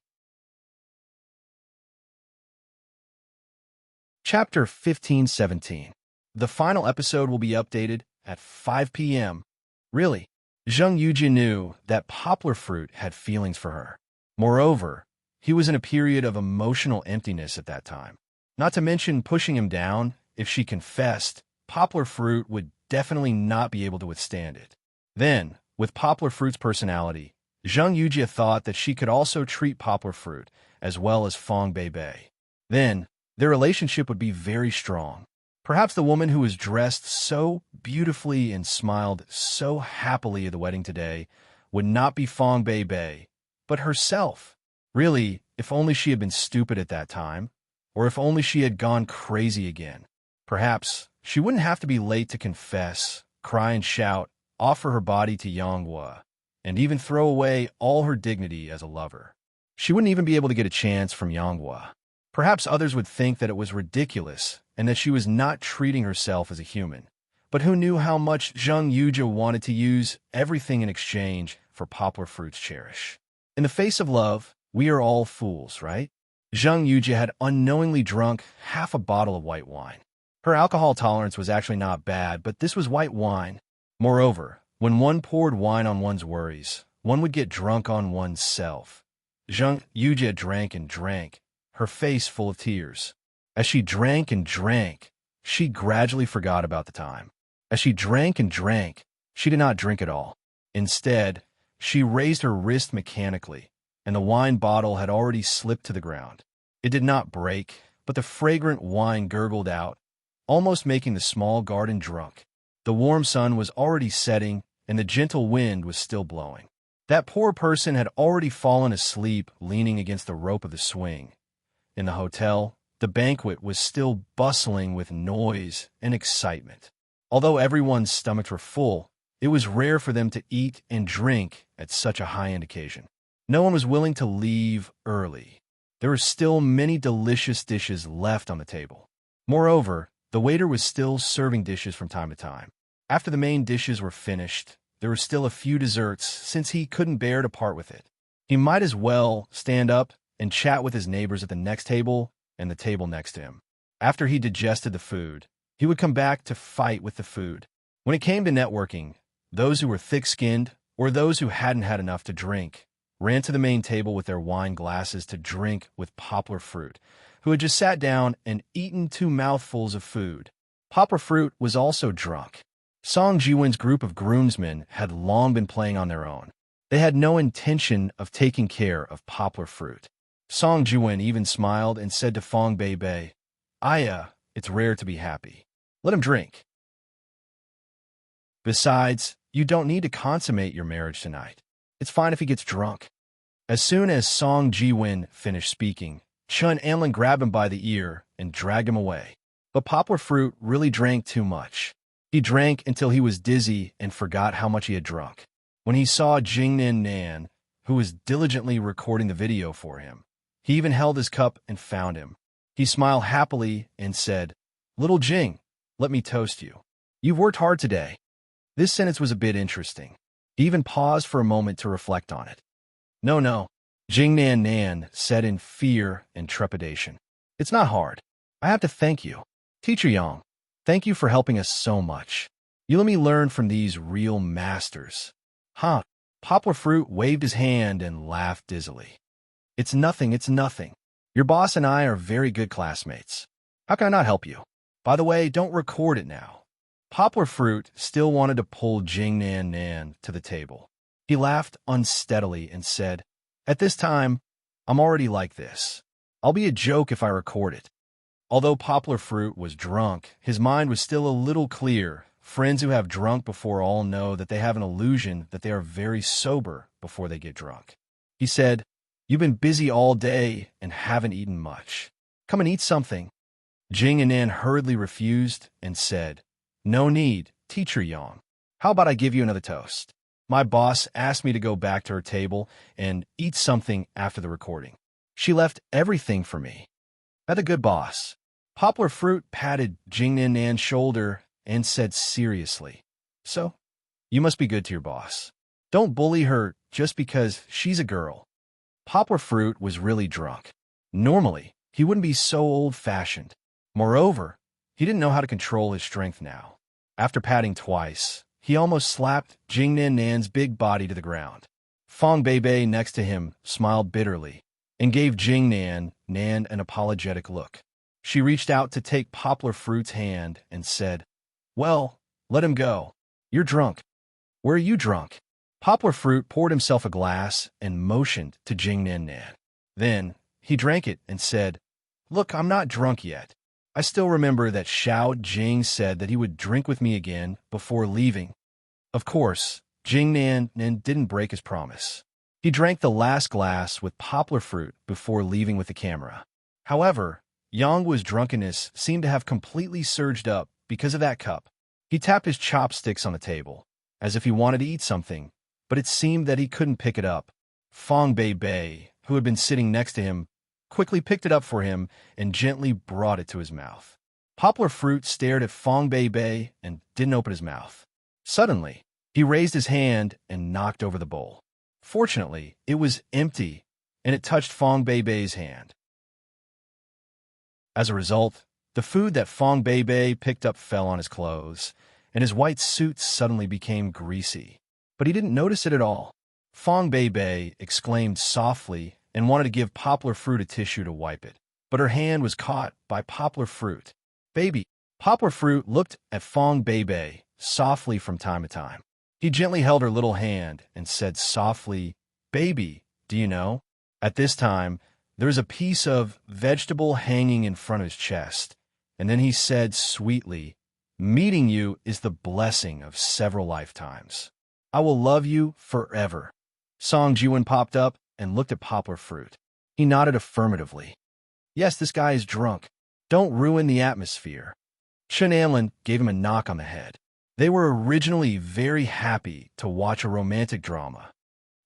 Chapter 15-17. The final episode will be updated at 5 p.m. Really, Zheng Yujie knew that Poplar Fruit had feelings for her. Moreover, He was in a period of emotional emptiness at that time. Not to mention pushing him down, if she confessed, Poplar Fruit would definitely not be able to withstand it. Then, with Poplar Fruit's personality, Zhang Yujie thought that she could also treat Poplar Fruit as well as Fong Bei. Then, their relationship would be very strong. Perhaps the woman who was dressed so beautifully and smiled so happily at the wedding today would not be Fong Bei, but herself. Really, if only she had been stupid at that time, or if only she had gone crazy again. Perhaps she wouldn't have to be late to confess, cry and shout, offer her body to Yanghua, and even throw away all her dignity as a lover. She wouldn't even be able to get a chance from Yanghua. Perhaps others would think that it was ridiculous and that she was not treating herself as a human. But who knew how much Zhang Yujie wanted to use everything in exchange for Poplar Fruit's cherish? In the face of love, we are all fools, right? Zhang Yujie had unknowingly drunk half a bottle of white wine. Her alcohol tolerance was actually not bad, but this was white wine. Moreover, when one poured wine on one's worries, one would get drunk on oneself. Zhang Yujie drank and drank, her face full of tears. As she drank and drank, she gradually forgot about the time. As she drank and drank, she did not drink at all. Instead, she raised her wrist mechanically, and the wine bottle had already slipped to the ground. It did not break, but the fragrant wine gurgled out, almost making the small garden drunk. The warm sun was already setting, and the gentle wind was still blowing. That poor person had already fallen asleep leaning against the rope of the swing. In the hotel, the banquet was still bustling with noise and excitement. Although everyone's stomachs were full, it was rare for them to eat and drink at such a high-end occasion. No one was willing to leave early. There were still many delicious dishes left on the table. Moreover, the waiter was still serving dishes from time to time. After the main dishes were finished, there were still a few desserts since he couldn't bear to part with it. He might as well stand up and chat with his neighbors at the next table and the table next to him. After he digested the food, he would come back to fight with the food. When it came to networking, those who were thick-skinned or those who hadn't had enough to drink ran to the main table with their wine glasses to drink with Poplar Fruit, who had just sat down and eaten 2 mouthfuls of food. Poplar Fruit was also drunk. Song Jiwen's group of groomsmen had long been playing on their own. They had no intention of taking care of Poplar Fruit. Song Jiwen even smiled and said to Fong Bei, "Aya, it's rare to be happy. Let him drink. Besides, you don't need to consummate your marriage tonight. It's fine if he gets drunk." As soon as Song Jiwen finished speaking, Chun Anlin grabbed him by the ear and dragged him away. But Poplar Fruit really drank too much. He drank until he was dizzy and forgot how much he had drunk. When he saw Jingnan Nan, who was diligently recording the video for him, he even held his cup and found him. He smiled happily and said, "Little Jing, let me toast you. You've worked hard today." This sentence was a bit interesting. He even paused for a moment to reflect on it. No, Jingnan Nan said in fear and trepidation. "It's not hard. I have to thank you. Teacher Yang, thank you for helping us so much. You let me learn from these real masters." Huh? Poplar Fruit waved his hand and laughed dizzily. It's nothing. Your boss and I are very good classmates. How can I not help you? By the way, don't record it now." Poplar Fruit still wanted to pull Jingnan Nan to the table. He laughed unsteadily and said, "At this time, I'm already like this. I'll be a joke if I record it." Although Poplar Fruit was drunk, his mind was still a little clear. Friends who have drunk before all know that they have an illusion that they are very sober before they get drunk. He said, "You've been busy all day and haven't eaten much. Come and eat something." Jing and Nan hurriedly refused and said, "No need, Teacher Yang. How about I give you another toast? My boss asked me to go back to her table and eat something after the recording. She left everything for me. That's a good boss." Poplar Fruit patted Jingnan Nan's shoulder and said seriously, "So, you must be good to your boss. Don't bully her just because she's a girl." Poplar Fruit was really drunk. Normally, he wouldn't be so old-fashioned. Moreover, he didn't know how to control his strength now. After patting twice, he almost slapped Jingnan Nan's big body to the ground. Fong Bei next to him smiled bitterly. and gave Nan an apologetic look. She reached out to take Poplar Fruit's hand and said, "Well, let him go. You're drunk." "Where are you drunk?" Poplar Fruit poured himself a glass and motioned to Nan. Then he drank it and said, "Look, I'm not drunk yet. I still remember that Xiao Jing said that he would drink with me again before leaving." Of course, Nan didn't break his promise. He drank the last glass with Poplar Fruit before leaving with the camera. However, Yangwu's drunkenness seemed to have completely surged up because of that cup. He tapped his chopsticks on the table, as if he wanted to eat something, but it seemed that he couldn't pick it up. Fong Bei, who had been sitting next to him, quickly picked it up for him and gently brought it to his mouth. Poplar Fruit stared at Fong Bei and didn't open his mouth. Suddenly, he raised his hand and knocked over the bowl. Fortunately, it was empty, and it touched Fong Bei's hand. As a result, the food that Fong Bei picked up fell on his clothes, and his white suit suddenly became greasy. But he didn't notice it at all. Fong Bei exclaimed softly and wanted to give Poplar Fruit a tissue to wipe it, but her hand was caught by Poplar Fruit. "Baby." Poplar Fruit looked at Fong Bei softly from time to time. He gently held her little hand and said softly, "Baby, do you know?" At this time, there was a piece of vegetable hanging in front of his chest, and then he said sweetly, "Meeting you is the blessing of several lifetimes. I will love you forever." Song Jiwen popped up and looked at Poplar Fruit. He nodded affirmatively. "Yes, this guy is drunk. Don't ruin the atmosphere." Chen Anlin gave him a knock on the head. They were originally very happy to watch a romantic drama.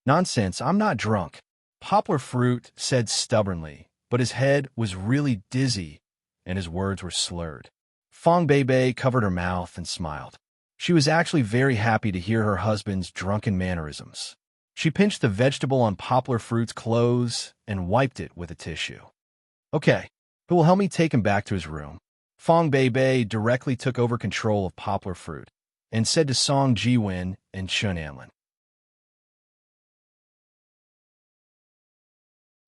"Nonsense, I'm not drunk," Poplar Fruit said stubbornly, but his head was really dizzy and his words were slurred. Fong Bei covered her mouth and smiled. She was actually very happy to hear her husband's drunken mannerisms. She pinched the vegetable on Poplar Fruit's clothes and wiped it with a tissue. "Okay, who will help me take him back to his room?" Fong Bei directly took over control of Poplar Fruit and said to Song Jiwen and Chen Anlin.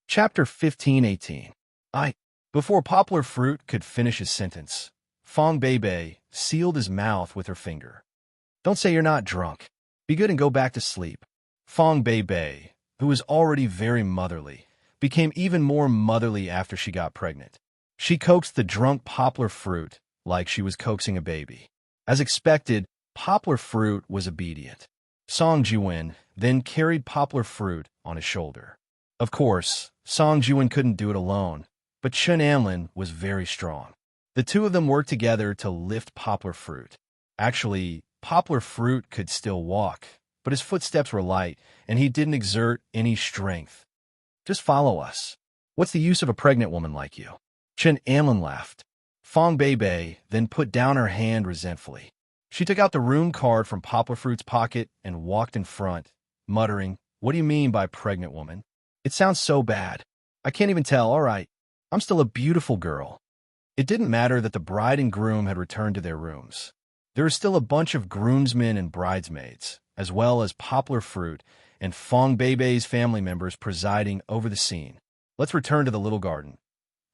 Chapter 15:18. Before Poplar Fruit could finish his sentence, Fong Bei sealed his mouth with her finger. "Don't say you're not drunk. Be good and go back to sleep." Fong Bei, who was already very motherly, became even more motherly after she got pregnant. She coaxed the drunk Poplar Fruit like she was coaxing a baby. As expected, Poplar Fruit was obedient. Song Jiwen then carried Poplar Fruit on his shoulder. Of course, Song Jiwen couldn't do it alone, but Chen Anlin was very strong. The two of them worked together to lift Poplar Fruit. Actually, Poplar Fruit could still walk, but his footsteps were light, and he didn't exert any strength. "Just follow us. What's the use of a pregnant woman like you?" Chen Anlin laughed. Fong Bei then put down her hand resentfully. She took out the room card from Poplar Fruit's pocket and walked in front, muttering, "What do you mean by pregnant woman? It sounds so bad. I can't even tell. All right, I'm still a beautiful girl." It didn't matter that the bride and groom had returned to their rooms. There were still a bunch of groomsmen and bridesmaids, as well as Poplar Fruit and Fong Bei's family members presiding over the scene. Let's return to the little garden.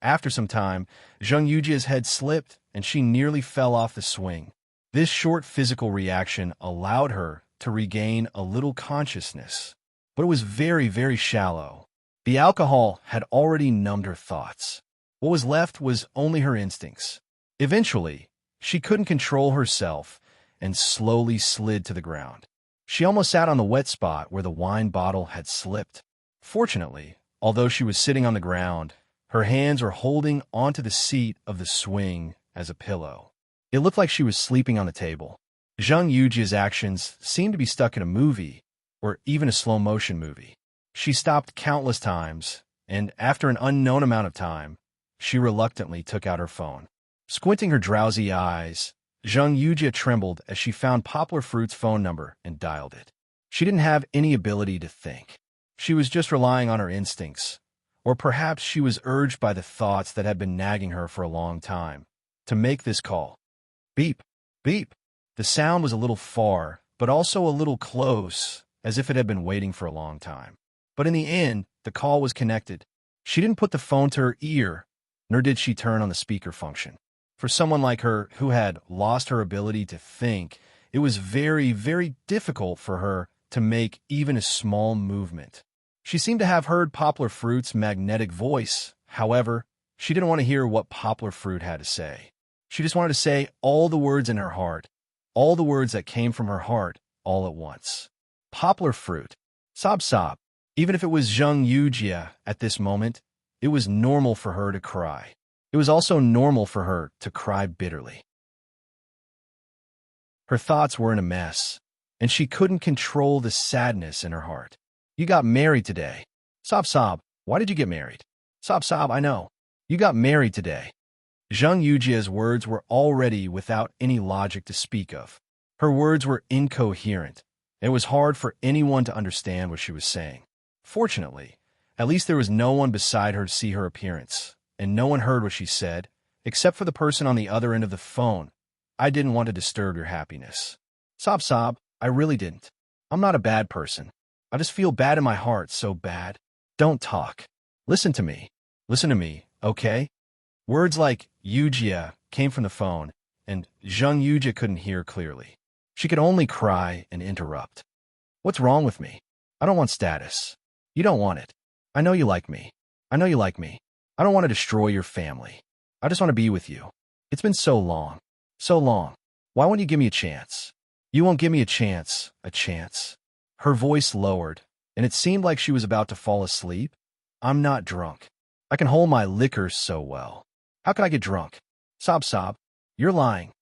After some time, Zheng Yujia's head slipped and she nearly fell off the swing. This short physical reaction allowed her to regain a little consciousness, but it was very, very shallow. The alcohol had already numbed her thoughts. What was left was only her instincts. Eventually, she couldn't control herself and slowly slid to the ground. She almost sat on the wet spot where the wine bottle had slipped. Fortunately, although she was sitting on the ground, her hands were holding onto the seat of the swing as a pillow. It looked like she was sleeping on the table. Zheng Yujia's actions seemed to be stuck in a movie, or even a slow-motion movie. She stopped countless times, and after an unknown amount of time, she reluctantly took out her phone. Squinting her drowsy eyes, Zheng Yujia trembled as she found Poplar Fruit's phone number and dialed it. She didn't have any ability to think. She was just relying on her instincts, or perhaps she was urged by the thoughts that had been nagging her for a long time to make this call. Beep, beep. The sound was a little far, but also a little close, as if it had been waiting for a long time. But in the end, the call was connected. She didn't put the phone to her ear, nor did she turn on the speaker function. For someone like her who had lost her ability to think, it was very, very difficult for her to make even a small movement. She seemed to have heard Poplar Fruit's magnetic voice. However, she didn't want to hear what Poplar Fruit had to say. She just wanted to say all the words in her heart, all the words that came from her heart, all at once. Poplar Fruit. Sob sob. Even if it was Zheng Yujia at this moment, it was normal for her to cry. It was also normal for her to cry bitterly. Her thoughts were in a mess, and she couldn't control the sadness in her heart. You got married today. Sob sob. Why did you get married? Sob sob. I know. You got married today. Zheng Yujia's words were already without any logic to speak of. Her words were incoherent. It was hard for anyone to understand what she was saying. Fortunately, at least there was no one beside her to see her appearance, and no one heard what she said, except for the person on the other end of the phone. I didn't want to disturb your happiness. Sob sob, I really didn't. I'm not a bad person. I just feel bad in my heart, so bad. Don't talk. Listen to me. Listen to me, okay? Words like Yujia came from the phone, and Zheng Yujia couldn't hear clearly. She could only cry and interrupt. What's wrong with me? I don't want status. You don't want it. I know you like me. I know you like me. I don't want to destroy your family. I just want to be with you. It's been so long. So long. Why won't you give me a chance? You won't give me a chance. A chance. Her voice lowered, and it seemed like she was about to fall asleep. I'm not drunk. I can hold my liquor so well. How can I get drunk? Sob sob. You're lying.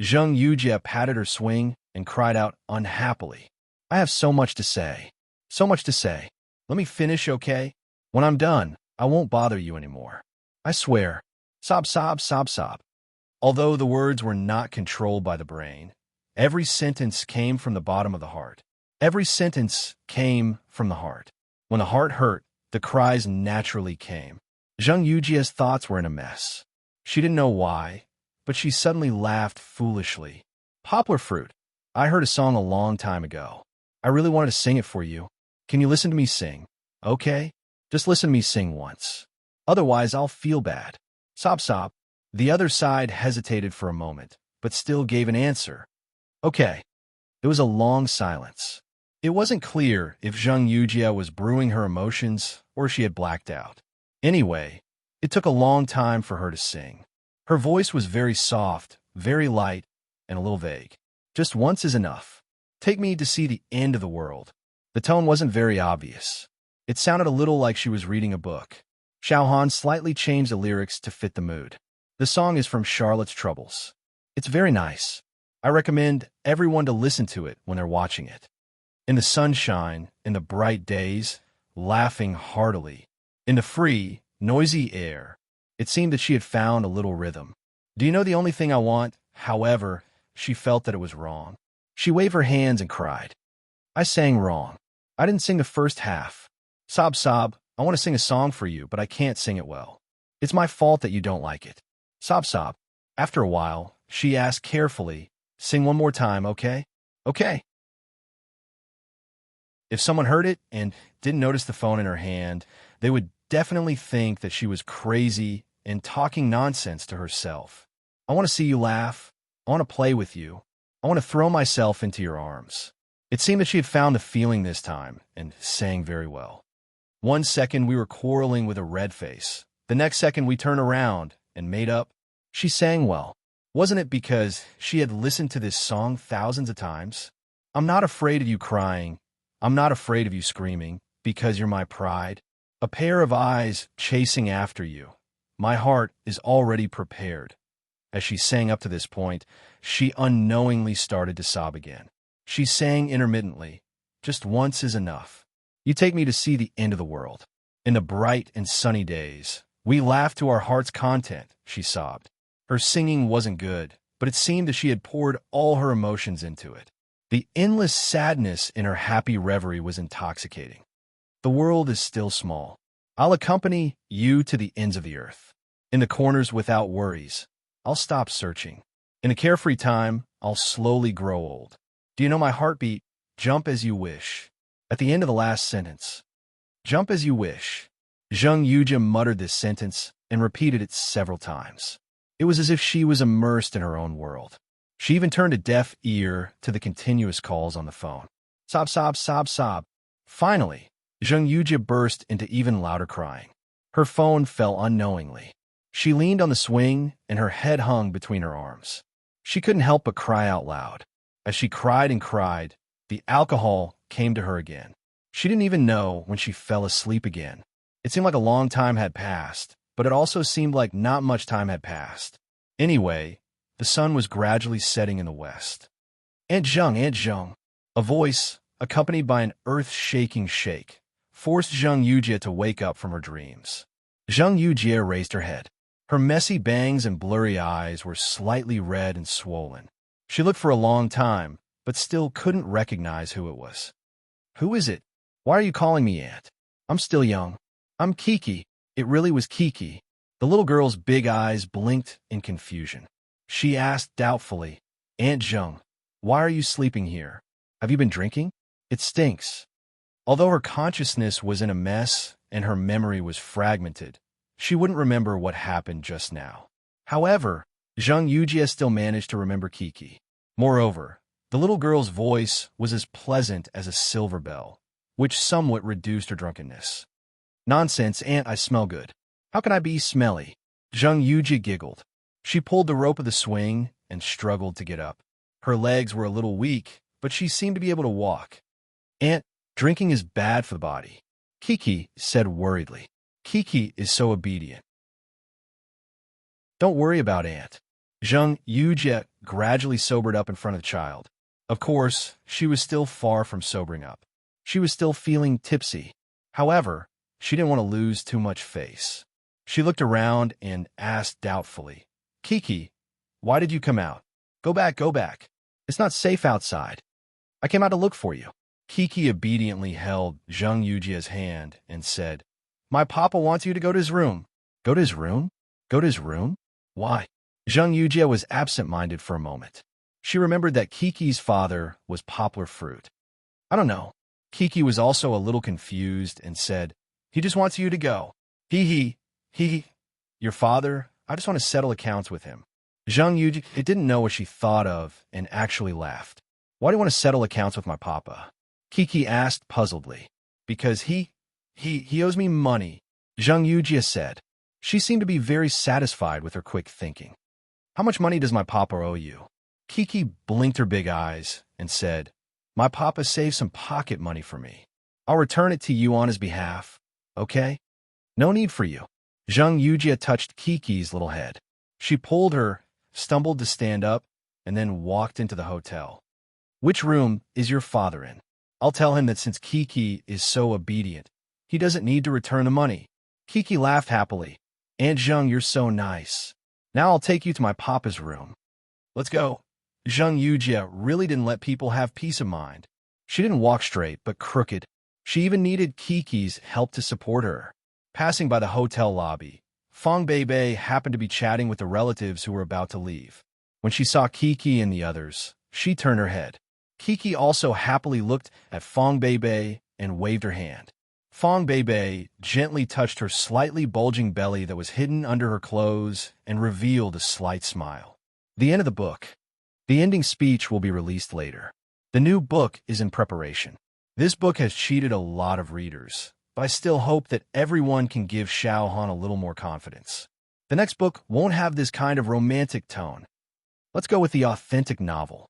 Zheng Yujia patted her swing and cried out unhappily. I have so much to say. So much to say. Let me finish, okay? When I'm done, I won't bother you anymore. I swear. Sob sob sob sob. Although the words were not controlled by the brain, every sentence came from the bottom of the heart. Every sentence came from the heart. When the heart hurt, the cries naturally came. Zheng Yujia's thoughts were in a mess. She didn't know why, but she suddenly laughed foolishly. Poplar Fruit. I heard a song a long time ago. I really wanted to sing it for you. Can you listen to me sing? Okay? Just listen to me sing once. Otherwise, I'll feel bad. Sob sob. The other side hesitated for a moment, but still gave an answer. Okay. There was a long silence. It wasn't clear if Zheng Yujia was brewing her emotions or she had blacked out. Anyway, it took a long time for her to sing. Her voice was very soft, very light, and a little vague. Just once is enough. Take me to see the end of the world. The tone wasn't very obvious. It sounded a little like she was reading a book. Xiaohan slightly changed the lyrics to fit the mood. The song is from Charlotte's Troubles. It's very nice. I recommend everyone to listen to it when they're watching it. In the sunshine, in the bright days, laughing heartily. In the free, noisy air, it seemed that she had found a little rhythm. Do you know the only thing I want? However, she felt that it was wrong. She waved her hands and cried. I sang wrong. I didn't sing the first half. Sob sob, I want to sing a song for you, but I can't sing it well. It's my fault that you don't like it. Sob sob. After a while, she asked carefully, sing one more time, okay? Okay. If someone heard it and didn't notice the phone in her hand, they would definitely think that she was crazy and talking nonsense to herself. I want to see you laugh. I want to play with you. I want to throw myself into your arms. It seemed that she had found the feeling this time and sang very well. 1 second we were quarreling with a red face. The next second we turned around and made up. She sang well. Wasn't it because she had listened to this song thousands of times? I'm not afraid of you crying. I'm not afraid of you screaming, because you're my pride. A pair of eyes chasing after you. My heart is already prepared. As she sang up to this point, she unknowingly started to sob again. She sang intermittently. Just once is enough. You take me to see the end of the world. In the bright and sunny days, we laughed to our heart's content, she sobbed. Her singing wasn't good, but it seemed that she had poured all her emotions into it. The endless sadness in her happy reverie was intoxicating. The world is still small. I'll accompany you to the ends of the earth. In the corners without worries, I'll stop searching. In a carefree time, I'll slowly grow old. Do you know my heartbeat? Jump as you wish. At the end of the last sentence. Jump as you wish. Zheng Yujia muttered this sentence and repeated it several times. It was as if she was immersed in her own world. She even turned a deaf ear to the continuous calls on the phone. Sob, sob, sob, sob. Finally, Zheng Yujia burst into even louder crying. Her phone fell unknowingly. She leaned on the swing, and her head hung between her arms. She couldn't help but cry out loud. As she cried and cried, the alcohol came to her again. She didn't even know when she fell asleep again. It seemed like a long time had passed, but it also seemed like not much time had passed. Anyway, the sun was gradually setting in the west. Aunt Zheng, Aunt Zheng. A voice, accompanied by an earth-shaking shake, forced Zheng Yujia to wake up from her dreams. Zheng Yujia raised her head. Her messy bangs and blurry eyes were slightly red and swollen. She looked for a long time, but still couldn't recognize who it was. Who is it? Why are you calling me Aunt? I'm still young. I'm Kiki. It really was Kiki. The little girl's big eyes blinked in confusion. She asked doubtfully, Aunt Zheng, why are you sleeping here? Have you been drinking? It stinks. Although her consciousness was in a mess and her memory was fragmented, she wouldn't remember what happened just now. However, Zheng Yujia still managed to remember Kiki. Moreover, the little girl's voice was as pleasant as a silver bell, which somewhat reduced her drunkenness. Nonsense, Aunt, I smell good. How can I be smelly? Zheng Yujia giggled. She pulled the rope of the swing and struggled to get up. Her legs were a little weak, but she seemed to be able to walk. Aunt, drinking is bad for the body, Kiki said worriedly. Kiki is so obedient. Don't worry about Aunt. Zheng Yujia gradually sobered up in front of the child. Of course, she was still far from sobering up. She was still feeling tipsy. However, she didn't want to lose too much face. She looked around and asked doubtfully, Kiki, why did you come out? Go back, go back. It's not safe outside. I came out to look for you. Kiki obediently held Zheng Yujia's hand and said, My papa wants you to go to his room. Go to his room? Go to his room? Why? Zheng Yujia was absent-minded for a moment. She remembered that Kiki's father was poplar fruit. I don't know. Kiki was also a little confused and said, He just wants you to go. He. Your father? I just want to settle accounts with him. Zheng Yujia didn't know what she thought of and actually laughed. Why do you want to settle accounts with my papa? Kiki asked puzzledly. Because he owes me money, Zheng Yujia said. She seemed to be very satisfied with her quick thinking. How much money does my papa owe you? Kiki blinked her big eyes and said, My papa saved some pocket money for me. I'll return it to you on his behalf, okay? No need for you. Zheng Yujia touched Kiki's little head. She pulled her, stumbled to stand up, and then walked into the hotel. Which room is your father in? I'll tell him that since Kiki is so obedient, he doesn't need to return the money. Kiki laughed happily. Aunt Zheng, you're so nice. Now I'll take you to my papa's room. Let's go. Zheng Yujia really didn't let people have peace of mind. She didn't walk straight, but crooked. She even needed Kiki's help to support her. Passing by the hotel lobby, Fong Beibei happened to be chatting with the relatives who were about to leave. When she saw Kiki and the others, she turned her head. Kiki also happily looked at Fong Beibei and waved her hand. Fong Beibei gently touched her slightly bulging belly that was hidden under her clothes and revealed a slight smile. The end of the book. The ending speech will be released later. The new book is in preparation. This book has cheated a lot of readers, but I still hope that everyone can give Xiao Han a little more confidence. The next book won't have this kind of romantic tone. Let's go with the authentic novel.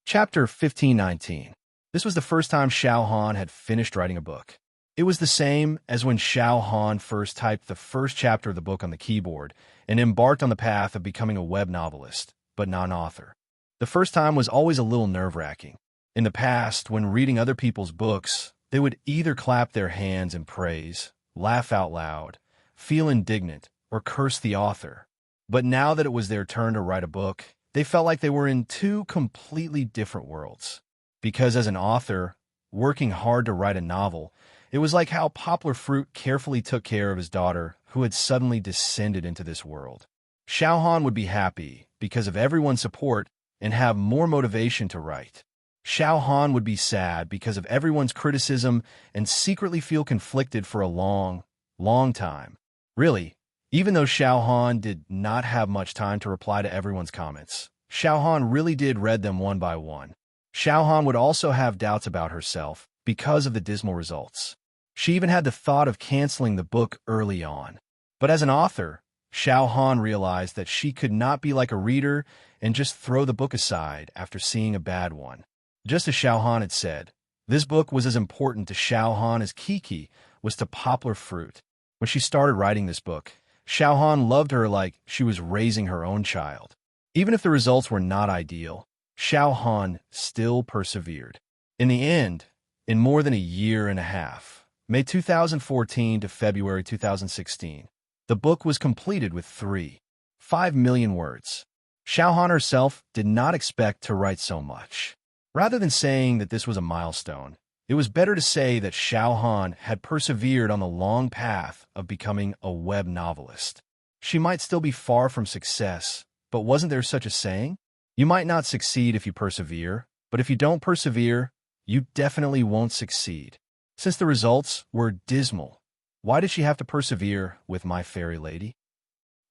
Chapter 1519. This was the first time Xiao Han had finished writing a book. It was the same as when Xiao Han first typed the first chapter of the book on the keyboard and embarked on the path of becoming a web novelist, but not an author. The first time was always a little nerve-wracking. In the past, when reading other people's books, they would either clap their hands in praise, laugh out loud, feel indignant, or curse the author. But now that it was their turn to write a book, they felt like they were in two completely different worlds. Because as an author, working hard to write a novel, it was like how Poplar Fruit carefully took care of his daughter who had suddenly descended into this world. Xiao Han would be happy because of everyone's support and have more motivation to write. Xiao Han would be sad because of everyone's criticism and secretly feel conflicted for a long, long time. Really, even though Xiao Han did not have much time to reply to everyone's comments, Xiao Han really did read them one by one. Xiao Han would also have doubts about herself because of the dismal results. She even had the thought of canceling the book early on. But as an author, Xiao Han realized that she could not be like a reader and just throw the book aside after seeing a bad one. Just as Xiao Han had said, this book was as important to Xiao Han as Kiki was to poplar fruit. When she started writing this book, Xiao Han loved her like she was raising her own child. Even if the results were not ideal, Xiao Han still persevered. In the end, in more than a year and a half, May 2014 to February 2016, the book was completed with 3.5 million words. Xiao Han herself did not expect to write so much. Rather than saying that this was a milestone, it was better to say that Xiao Han had persevered on the long path of becoming a web novelist. She might still be far from success, but wasn't there such a saying? You might not succeed if you persevere, but if you don't persevere, you definitely won't succeed. Since the results were dismal, why did she have to persevere with My Fairy Lady?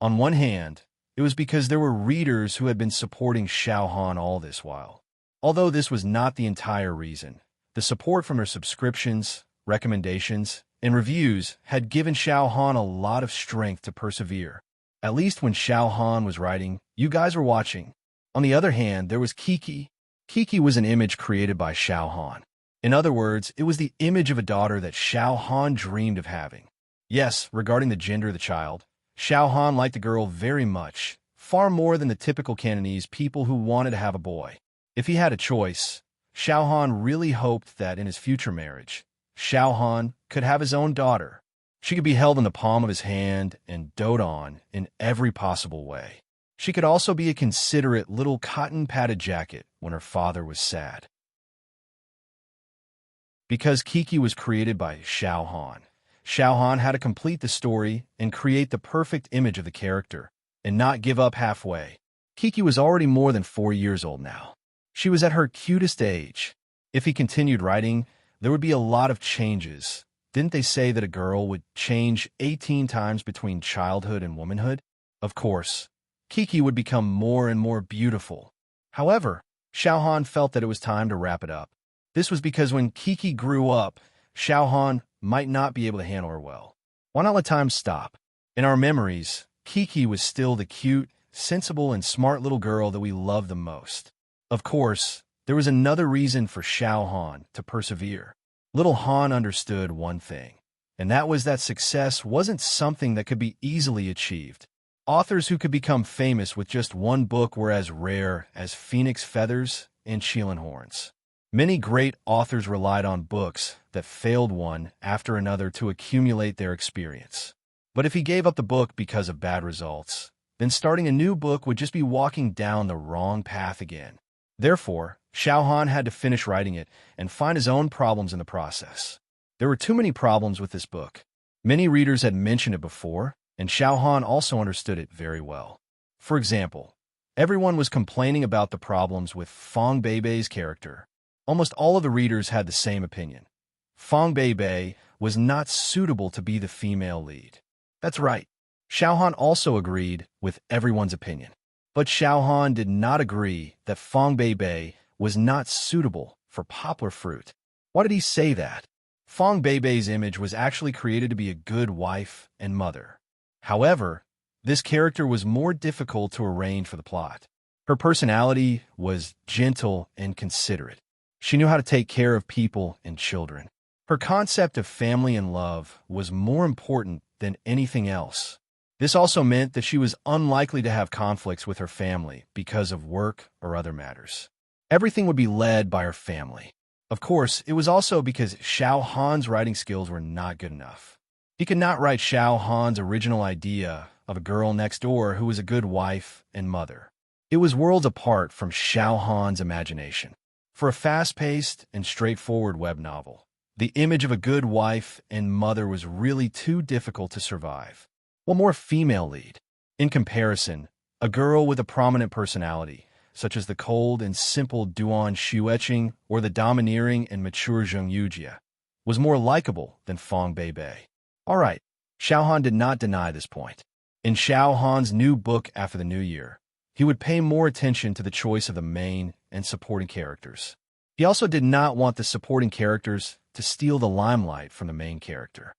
On one hand, it was because there were readers who had been supporting Xiao Han all this while. Although this was not the entire reason, the support from her subscriptions, recommendations, and reviews had given Xiao Han a lot of strength to persevere. At least when Xiao Han was writing, you guys were watching. On the other hand, there was Kiki. Kiki was an image created by Xiao Han. In other words, it was the image of a daughter that Xiao Han dreamed of having. Yes, regarding the gender of the child, Xiao Han liked the girl very much, far more than the typical Cantonese people who wanted to have a boy. If he had a choice, Xiao Han really hoped that in his future marriage, Xiao Han could have his own daughter. She could be held in the palm of his hand and doted on in every possible way. She could also be a considerate little cotton-padded jacket when her father was sad. Because Kiki was created by Xiao Han had to complete the story and create the perfect image of the character, and not give up halfway. Kiki was already more than 4 years old now. She was at her cutest age. If he continued writing, there would be a lot of changes. Didn't they say that a girl would change 18 times between childhood and womanhood? Of course, Kiki would become more and more beautiful. However, Xiao Han felt that it was time to wrap it up. This was because when Kiki grew up, Xiao Han might not be able to handle her well. Why not let time stop? In our memories, Kiki was still the cute, sensible, and smart little girl that we loved the most. Of course, there was another reason for Xiao Han to persevere. Little Han understood one thing, and that was that success wasn't something that could be easily achieved. Authors who could become famous with just one book were as rare as phoenix feathers and Sheelan horns. Many great authors relied on books that failed one after another to accumulate their experience. But if he gave up the book because of bad results, then starting a new book would just be walking down the wrong path again. Therefore, Xiao Han had to finish writing it and find his own problems in the process. There were too many problems with this book. Many readers had mentioned it before, and Xiao Han also understood it very well. For example, everyone was complaining about the problems with Fong Beibei's character. Almost all of the readers had the same opinion. Fong Beibei was not suitable to be the female lead. That's right. Xiao Han also agreed with everyone's opinion. But Xiao Han did not agree that Fong Beibei was not suitable for poplar fruit. Why did he say that? Fong Beibei's image was actually created to be a good wife and mother. However, this character was more difficult to arrange for the plot. Her personality was gentle and considerate. She knew how to take care of people and children. Her concept of family and love was more important than anything else. This also meant that she was unlikely to have conflicts with her family because of work or other matters. Everything would be led by her family. Of course, it was also because Xiao Han's writing skills were not good enough. He could not write Xiao Han's original idea of a girl next door who was a good wife and mother. It was worlds apart from Xiao Han's imagination. For a fast-paced and straightforward web novel, the image of a good wife and mother was really too difficult to survive. What more female lead? In comparison, a girl with a prominent personality, such as the cold and simple Duan Xueqing or the domineering and mature Zheng Yujie, was more likable than Fong Beibei. All right, Xiao Han did not deny this point. In Xiao Han's new book after the new year, he would pay more attention to the choice of the main and supporting characters. He also did not want the supporting characters to steal the limelight from the main character.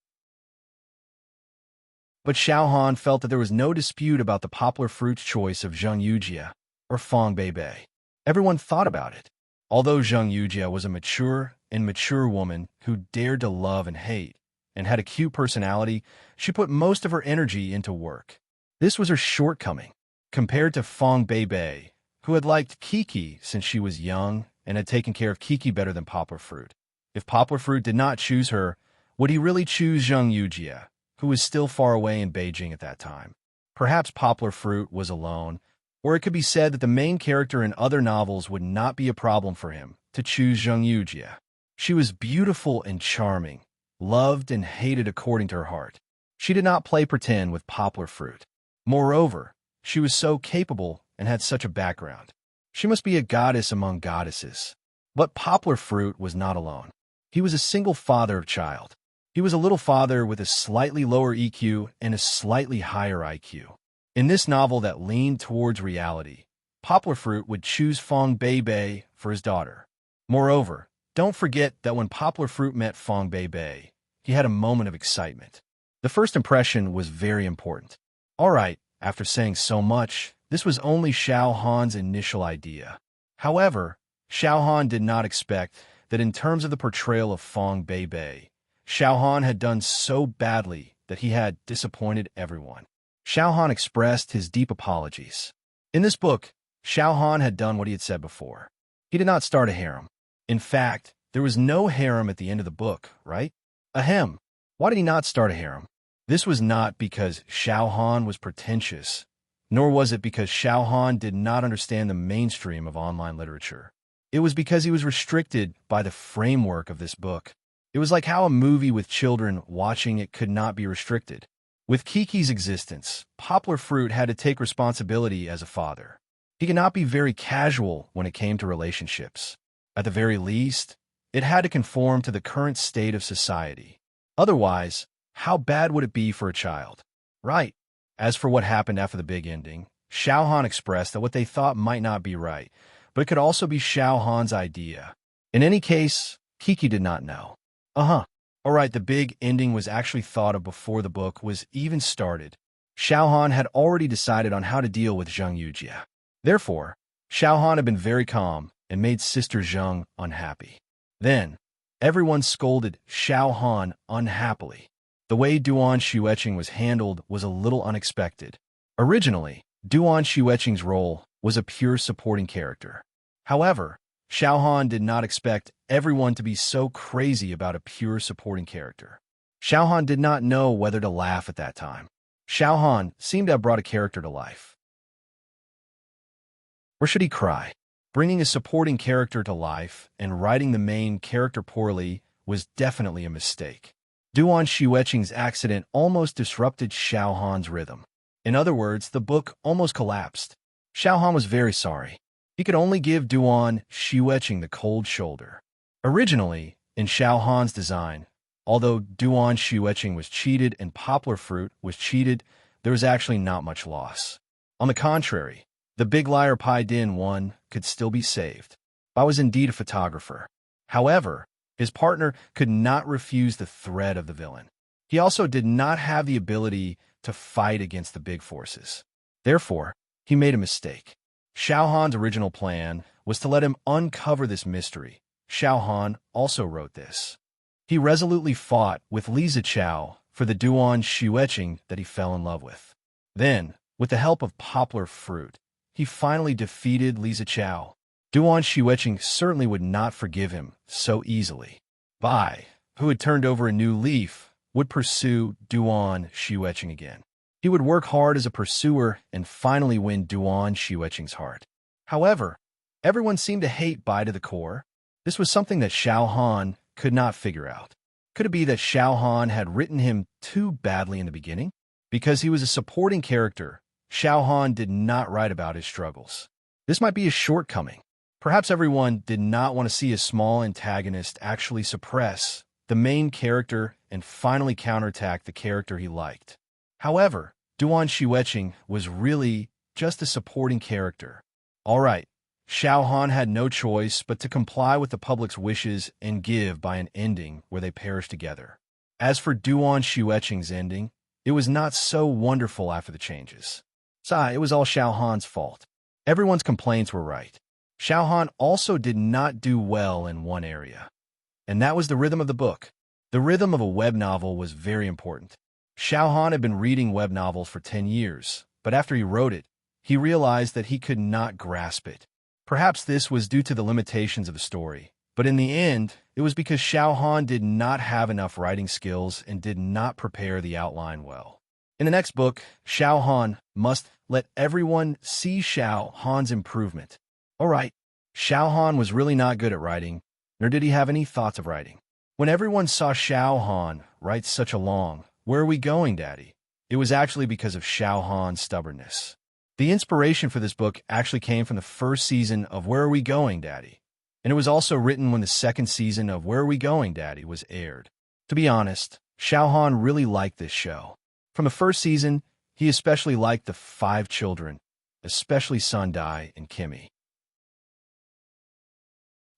But Xiao Han felt that there was no dispute about the popular fruit's choice of Zheng Yujie or Fong Beibei. Everyone thought about it. Although Zheng Yujie was a mature woman who dared to love and hate, and had a cute personality, she put most of her energy into work. This was her shortcoming, compared to Fong Beibei, who had liked Kiki since she was young and had taken care of Kiki better than Poplar Fruit. If Poplar Fruit did not choose her, would he really choose Zheng Yujie, who was still far away in Beijing at that time? Perhaps Poplar Fruit was alone, or it could be said that the main character in other novels would not be a problem for him to choose Zheng Yujie. She was beautiful and charming, loved and hated according to her heart. She did not play pretend with Poplar Fruit. Moreover, she was so capable and had such a background. She must be a goddess among goddesses. But Poplar Fruit was not alone. He was a single father of child. He was a little father with a slightly lower EQ and a slightly higher IQ. In this novel that leaned towards reality, Poplar Fruit would choose Fong Beibei for his daughter. Moreover, don't forget that when Poplar Fruit met Fong Beibei, he had a moment of excitement. The first impression was very important. All right, after saying so much, this was only Xiao Han's initial idea. However, Xiao Han did not expect that in terms of the portrayal of Fong Beibei, Xiao Han had done so badly that he had disappointed everyone. Xiao Han expressed his deep apologies. In this book, Xiao Han had done what he had said before. He did not start a harem. In fact, there was no harem at the end of the book, right? Ahem. Why did he not start a harem? This was not because Xiao Han was pretentious, nor was it because Xiao Han did not understand the mainstream of online literature. It was because he was restricted by the framework of this book. It was like how a movie with children watching it could not be restricted. With Kiki's existence, Poplar Fruit had to take responsibility as a father. He could not be very casual when it came to relationships. At the very least, it had to conform to the current state of society. Otherwise, how bad would it be for a child? Right. As for what happened after the big ending, Xiao Han expressed that what they thought might not be right, but it could also be Xiao Han's idea. In any case, Kiki did not know. All right, the big ending was actually thought of before the book was even started. Xiao Han had already decided on how to deal with Zheng Yujie. Therefore, Xiao Han had been very calm and made Sister Zheng unhappy. Then, everyone scolded Xiao Han unhappily. The way Duan Xueqing was handled was a little unexpected. Originally, Duan Xueqing's role was a pure supporting character. However, Xiao Han did not expect everyone to be so crazy about a pure supporting character. Xiao Han did not know whether to laugh at that time. Xiao Han seemed to have brought a character to life. Or should he cry? Bringing a supporting character to life and writing the main character poorly was definitely a mistake. Duan Xueqing's accident almost disrupted Xiao Han's rhythm. In other words, the book almost collapsed. Xiao Han was very sorry. He could only give Duan Xueqing the cold shoulder. Originally, in Xiao Han's design, although Duan Xueqing was cheated and Poplar Fruit was cheated, there was actually not much loss. On the contrary, the big liar Pai Din one could still be saved. Bai was indeed a photographer. However, his partner could not refuse the threat of the villain. He also did not have the ability to fight against the big forces. Therefore, he made a mistake. Xiao Han's original plan was to let him uncover this mystery. Xiao Han also wrote this. He resolutely fought with Li Zichao for the Duan Xueqing that he fell in love with. Then, with the help of Poplar Fruit, he finally defeated Li Zichao. Duan Xueqing certainly would not forgive him so easily. Bai, who had turned over a new leaf, would pursue Duan Xueqing again. He would work hard as a pursuer and finally win Duan Xueqing's heart. However, everyone seemed to hate Bai to the core. This was something that Xiao Han could not figure out. Could it be that Xiao Han had written him too badly in the beginning? Because he was a supporting character, Xiao Han did not write about his struggles. This might be a shortcoming. Perhaps everyone did not want to see a small antagonist actually suppress the main character and finally counterattack the character he liked. However, Duan Xueqing was really just a supporting character. All right, Xiao Han had no choice but to comply with the public's wishes and give by an ending where they perished together. As for Duan Xueqing's ending, it was not so wonderful after the changes. It was all Xiao Han's fault. Everyone's complaints were right. Xiao Han also did not do well in one area, and that was the rhythm of the book. The rhythm of a web novel was very important. Xiao Han had been reading web novels for 10 years, but after he wrote it, he realized that he could not grasp it. Perhaps this was due to the limitations of the story, but in the end, it was because Xiao Han did not have enough writing skills and did not prepare the outline well. In the next book, Xiao Han must let everyone see Xiao Han's improvement. All right, Xiao Han was really not good at writing, nor did he have any thoughts of writing. When everyone saw Xiao Han write such a long, "Where are we going, Daddy?" it was actually because of Xiao Han's stubbornness. The inspiration for this book actually came from the first season of Where Are We Going, Daddy? And it was also written when the second season of Where Are We Going, Daddy was aired. To be honest, Xiao Han really liked this show. From the first season, he especially liked the 5 children, especially Sundai and Kimmy.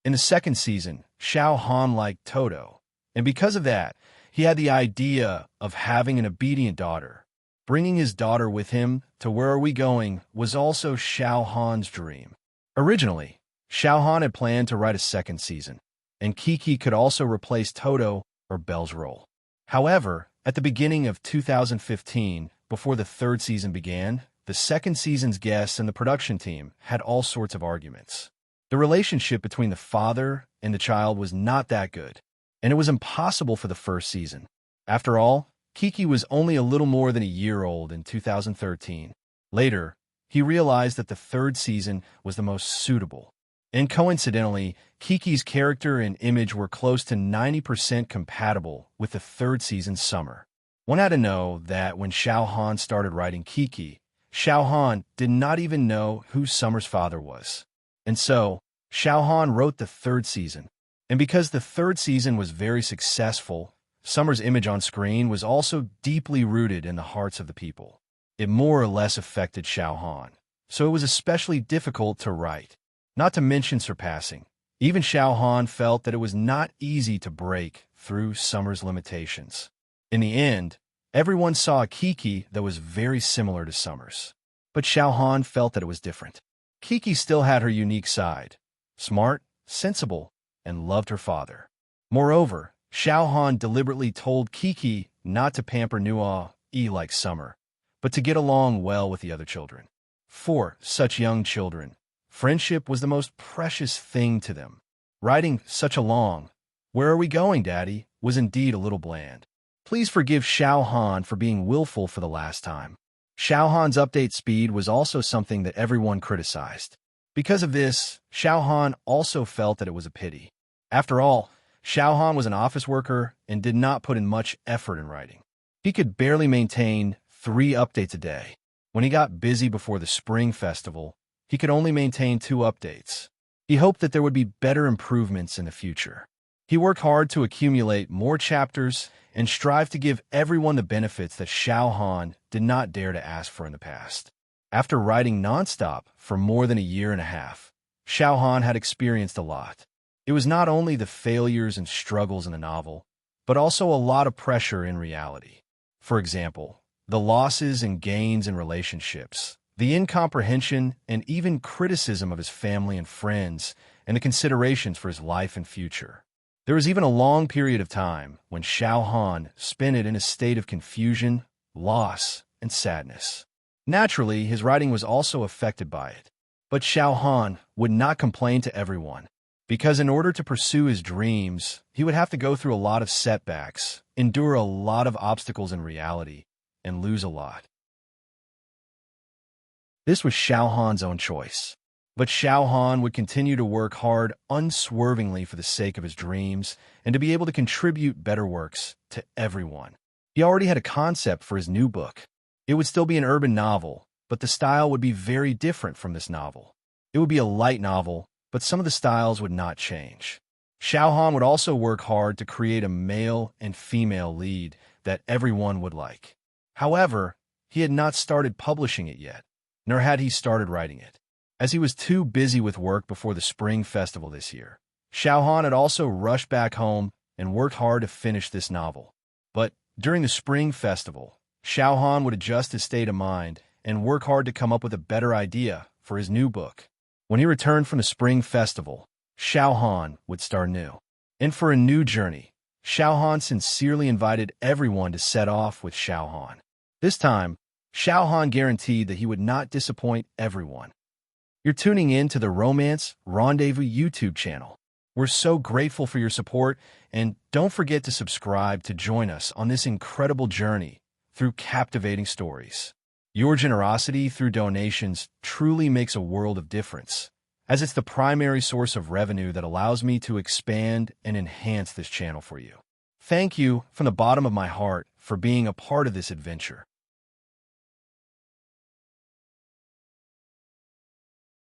In the second season, Xiao Han liked Toto, and because of that, he had the idea of having an obedient daughter. Bringing his daughter with him to Where Are We Going was also Xiao Han's dream. Originally, Xiao Han had planned to write a second season, and Kiki could also replace Toto or Belle's role. However, at the beginning of 2015, before the third season began, the second season's guests and the production team had all sorts of arguments. The relationship between the father and the child was not that good, and it was impossible for the first season. After all, Kiki was only a little more than a year old in 2013. Later, he realized that the third season was the most suitable. And coincidentally, Kiki's character and image were close to 90% compatible with the third season's Summer. One had to know that when Xiao Han started writing Kiki, Xiao Han did not even know who Summer's father was. And so, Xiao Han wrote the third season. And because the third season was very successful, Summer's image on screen was also deeply rooted in the hearts of the people. It more or less affected Xiao Han, so it was especially difficult to write, not to mention surpassing. Even Xiao Han felt that it was not easy to break through Summer's limitations. In the end, everyone saw a Kiki that was very similar to Summer's, but Xiao Han felt that it was different. Kiki still had her unique side, smart, sensible, and loved her father. Moreover, Xiao Han deliberately told Kiki not to pamper Nua-e like Summer, but to get along well with the other children. For such young children, friendship was the most precious thing to them. Writing such a long, "Where are we going, Daddy?" was indeed a little bland. Please forgive Xiao Han for being willful for the last time. Xiao Han's update speed was also something that everyone criticized. Because of this, Xiao Han also felt that it was a pity. After all, Xiao Han was an office worker and did not put in much effort in writing. He could barely maintain 3 updates a day. When he got busy before the Spring Festival, he could only maintain 2 updates. He hoped that there would be better improvements in the future. He worked hard to accumulate more chapters and strive to give everyone the benefits that Xiao Han did not dare to ask for in the past. After writing nonstop for more than a year and a half, Xiao Han had experienced a lot. It was not only the failures and struggles in the novel, but also a lot of pressure in reality. For example, the losses and gains in relationships, the incomprehension and even criticism of his family and friends, and the considerations for his life and future. There was even a long period of time when Xiao Han spent it in a state of confusion, loss, and sadness. Naturally, his writing was also affected by it. But Xiao Han would not complain to everyone, because in order to pursue his dreams, he would have to go through a lot of setbacks, endure a lot of obstacles in reality, and lose a lot. This was Xiao Han's own choice. But Xiao Han would continue to work hard unswervingly for the sake of his dreams and to be able to contribute better works to everyone. He already had a concept for his new book. It would still be an urban novel, but the style would be very different from this novel. It would be a light novel, but some of the styles would not change. Xiaohan would also work hard to create a male and female lead that everyone would like. However, he had not started publishing it yet, nor had he started writing it, as he was too busy with work before the Spring Festival this year. Xiaohan had also rushed back home and worked hard to finish this novel. But during the Spring Festival, Xiaohan would adjust his state of mind and work hard to come up with a better idea for his new book. When he returned from the Spring Festival, Xiaohan would start new. And for a new journey, Xiaohan sincerely invited everyone to set off with Xiaohan. This time, Xiaohan guaranteed that he would not disappoint everyone. You're tuning in to the Romance Rendezvous YouTube channel. We're so grateful for your support, and don't forget to subscribe to join us on this incredible journey through captivating stories. Your generosity through donations truly makes a world of difference, as it's the primary source of revenue that allows me to expand and enhance this channel for you. Thank you from the bottom of my heart for being a part of this adventure.